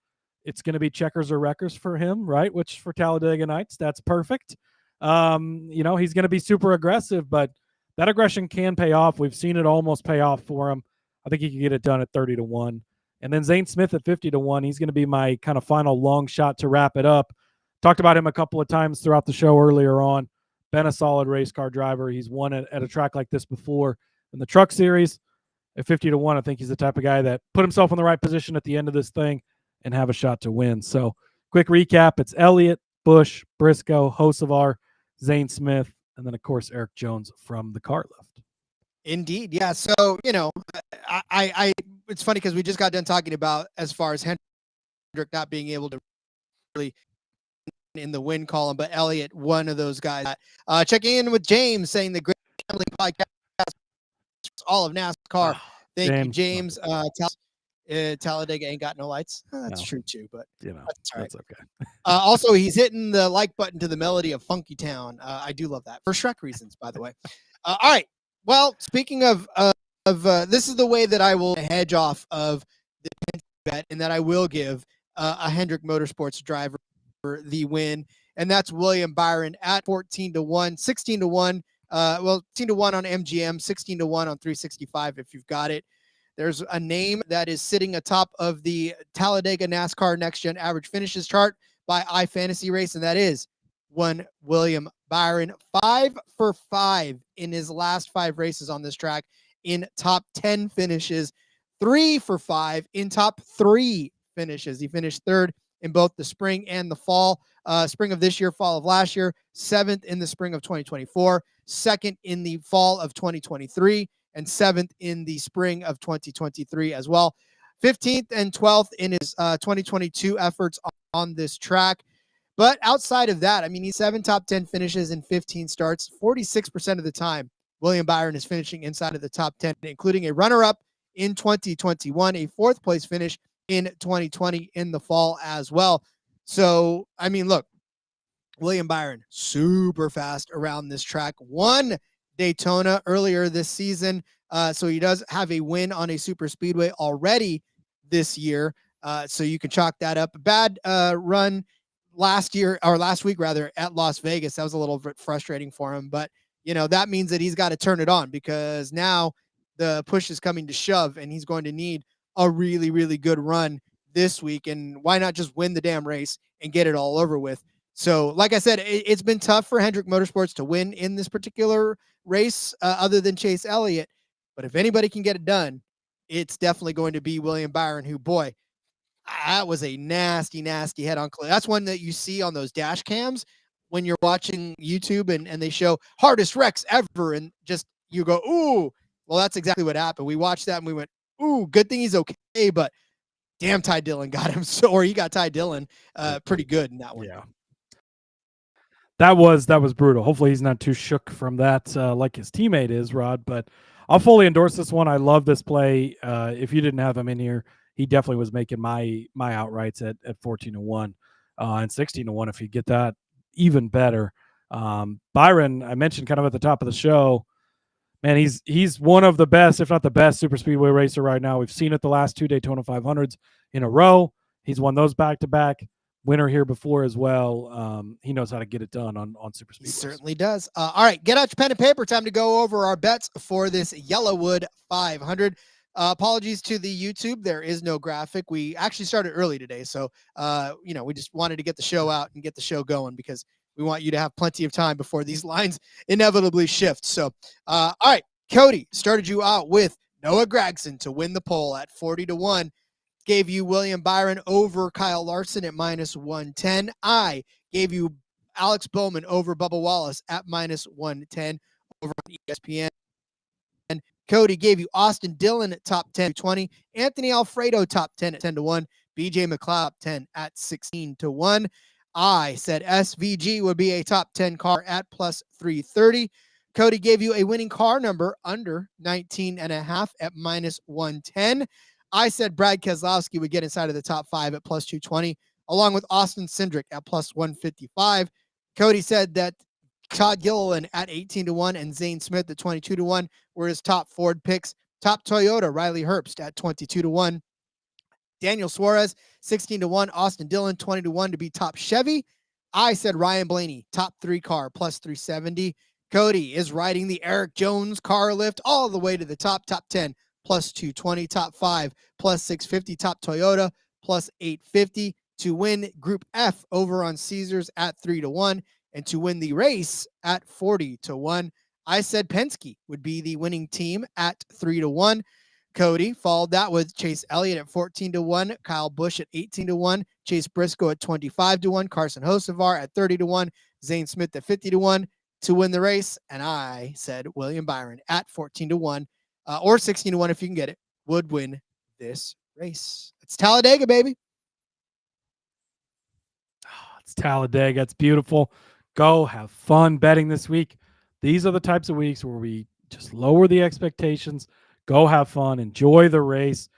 it's going to be checkers or wreckers for him, right? Which for Talladega Nights, that's perfect. He's going to be super aggressive, but that aggression can pay off. We've seen it almost pay off for him. I think he can get it done at 30-1. And then Zane Smith at 50-1. He's going to be my kind of final long shot to wrap it up. Talked about him a couple of times throughout the show earlier on. Been a solid race car driver. He's won at a track like this before in the Truck Series. At 50-1, I think he's the type of guy that put himself in the right position at the end of this thing and have a shot to win. So quick recap. It's Elliott, Busch, Briscoe, Hocevar, Zane Smith, and then, of course, Erik Jones from the car lift. Indeed. Yeah. So, I it's funny because we just got done talking about as far as Hendrick not being able to really in the win column, but Elliott, one of those guys. Checking in with James saying the Great Gambling Podcast, all of NASCAR. Thank you, James. Talladega ain't got no lights. That's No. true too, but You know, that's all right. that's okay. Also, he's hitting the like button to the melody of Funky Town. I do love that for Shrek reasons, by the way. All right. Well, speaking of this is the way that I will hedge off of the bet, and that I will give a Hendrick Motorsports driver the win, and that's William Byron at 14-1, 16-1. 16-1 on MGM, 16-1 on 365 if you've got it. There's a name that is sitting atop of the Talladega NASCAR Next Gen Average Finishes chart by iFantasy Race, and that is one William Byron. 5 for 5 in his last 5 races on this track in top 10 finishes. 3 for 5 in top 3 finishes. He finished 3rd in both the spring and the fall. Spring of this year, fall of last year. 7th in the spring of 2024. 2nd in the fall of 2023. And 7th in the spring of 2023 as well. 15th and 12th in his 2022 efforts on this track. But outside of that, I mean, he's 7 top 10 finishes in 15 starts. 46% of the time, William Byron is finishing inside of the top 10, including a runner-up in 2021, a 4th place finish in 2020 in the fall as well. So, I mean, look, William Byron, super fast around this track. Won Daytona earlier this season. So he does have a win on a super speedway already this year. So you can chalk that up. A bad run last week rather at Las Vegas. That was a little bit frustrating for him, but you know, that means that he's got to turn it on, because now the push is coming to shove and he's going to need a really, really good run this week. And why not just win the damn race and get it all over with? So, like I said, it's been tough for Hendrick Motorsports to win in this particular race, other than Chase Elliott. But if anybody can get it done, it's definitely going to be William Byron, who, boy, that was a nasty, nasty head-on collision. That's one that you see on those dash cams when you're watching YouTube and they show hardest wrecks ever, and just you go, ooh, well, that's exactly what happened. We watched that and we went, ooh, good thing he's okay, but damn, Ty Dillon got him. Or he got Ty Dillon pretty good in that one. Yeah. That was brutal. Hopefully he's not too shook from that like his teammate is, Rod, but I'll fully endorse this one. I love this play. If you didn't have him in here, he definitely was making my outrights at 14-1 and 16-1 if you get that, even better. Byron, I mentioned kind of at the top of the show, man, he's one of the best, if not the best, super speedway racer right now. We've seen it the last 2 Daytona 500s in a row. He's won those back-to-back. Winner here before as well. He knows how to get it done on super speedways. He certainly does. All right, get out your pen and paper. Time to go over our bets for this YellaWood 500. Apologies to the YouTube. There is no graphic. We actually started early today, so we just wanted to get the show out and get the show going, because we want you to have plenty of time before these lines inevitably shift. So, all right, Cody started you out with Noah Gragson to win the poll at 40-1. Gave you William Byron over Kyle Larson at -110. I gave you Alex Bowman over Bubba Wallace at -110 over on ESPN. And Cody gave you Austin Dillon at top 10 20. Anthony Alfredo top 10 at 10-1. BJ McLeod 10 at 16-1. I said SVG would be a top 10 car at +330. Cody gave you a winning car number under 19.5 at -110. I said Brad Keselowski would get inside of the top 5 at +220, along with Austin Cindric at +155. Cody said that Todd Gilliland at 18-1 and Zane Smith at 22-1 were his top Ford picks. Top Toyota, Riley Herbst at 22-1. Daniel Suarez, 16-1. Austin Dillon, 20-1 to be top Chevy. I said Ryan Blaney, top 3 car, +370. Cody is riding the Erik Jones car lift all the way to the top 10. +220, top 5, +650, top Toyota, +850 to win Group F over on Caesars at 3-1, and to win the race at 40-1. I said Penske would be the winning team at 3-1. Cody followed that with Chase Elliott at 14-1, Kyle Busch at 18-1, Chase Briscoe at 25-1, Carson Hocevar at 30-1, Zane Smith at 50-1 to win the race, and I said William Byron at 14-1. Or 16-1 if you can get it, would win this race. It's Talladega, baby. Oh, it's Talladega. It's beautiful. Go have fun betting this week. These are the types of weeks where we just lower the expectations. Go have fun. Enjoy the race.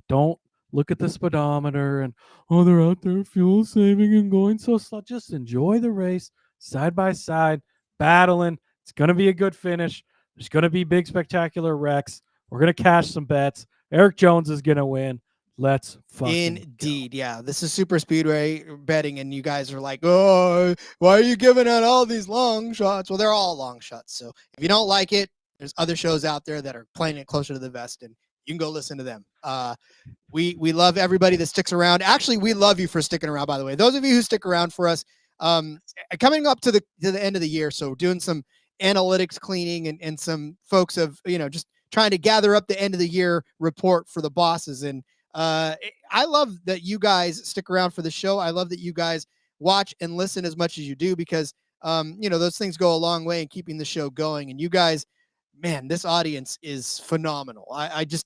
Don't look at the speedometer and, oh, they're out there fuel saving and going so slow. Just enjoy the race side by side, battling. It's going to be a good finish. There's going to be big, spectacular wrecks. We're going to cash some bets. Erik Jones is going to win. Let's fucking Indeed. go. Yeah. This is Super Speedway betting, and you guys are like, oh, why are you giving out all these long shots? Well, they're all long shots. So if you don't like it, there's other shows out there that are playing it closer to the vest, and you can go listen to them. We love everybody that sticks around. Actually, we love you for sticking around, by the way. Those of you who stick around for us, coming up to the end of the year, so doing some analytics cleaning and some folks of, just trying to gather up the end of the year report for the bosses. And I love that you guys stick around for the show. I love that you guys watch and listen as much as you do, because those things go a long way in keeping the show going. And you guys, man, this audience is phenomenal.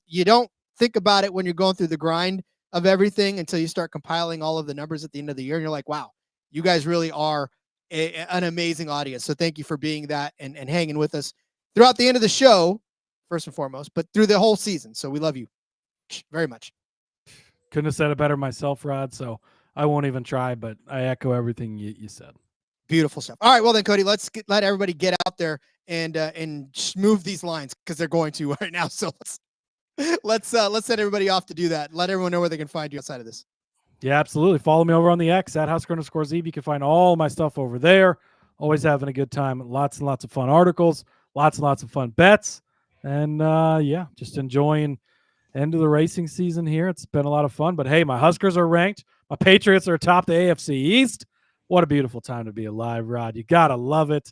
You don't think about it when you're going through the grind of everything until you start compiling all of the numbers at the end of the year. And you're like, wow, you guys really are an amazing audience. So thank you for being that and hanging with us throughout the end of the show, first and foremost, but through the whole season. So we love you very much. Couldn't have said it better myself, Rod, so I won't even try, but I echo everything you said. Beautiful stuff. All right, well then, Cody, let everybody get out there and move these lines, because they're going to right now. So let's send everybody off to do that. Let everyone know where they can find you outside of this. Yeah, absolutely. Follow me over on the X at @Husker_Zeeb. You can find all my stuff over there. Always having a good time. Lots and lots of fun articles. Lots and lots of fun bets. And just enjoying end of the racing season here. It's been a lot of fun. But hey, my Huskers are ranked. My Patriots are atop the AFC East. What a beautiful time to be alive, Rod. You gotta love it.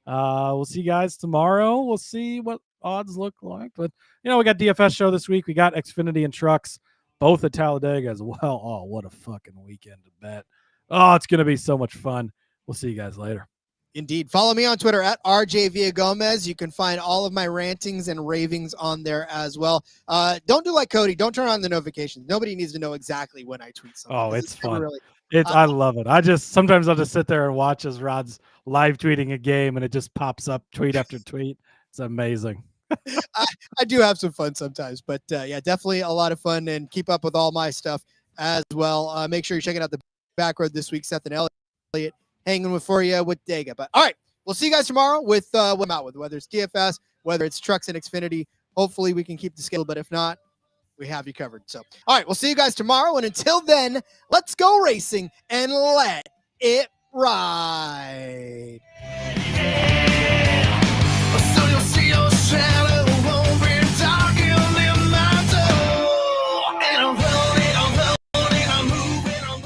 We'll see you guys tomorrow. We'll see what odds look like. But we got DFS show this week. We got Xfinity and Trucks, both at Talladega as well. Oh, what a fucking weekend to bet. Oh, it's gonna be so much fun. We'll see you guys later. Indeed. Follow me on Twitter at RJ Villagomez. You can find all of my rantings and ravings on there as well. Don't do like Cody. Don't turn on the notifications. Nobody needs to know exactly when I tweet something. Oh, it's fun. Really, I love it. Sometimes I'll just sit there and watch as Rod's live tweeting a game and it just pops up tweet after tweet. It's amazing. I do have some fun sometimes, but definitely a lot of fun, and keep up with all my stuff as well. Make sure you're checking out the back road this week. Seth and Elliot hanging for you with Dega. But all right, we'll see you guys tomorrow with what I'm out with, whether it's DFS, whether it's Trucks and Xfinity. Hopefully we can keep the schedule, but if not, we have you covered. So, all right, we'll see you guys tomorrow. And until then, let's go racing and let it ride.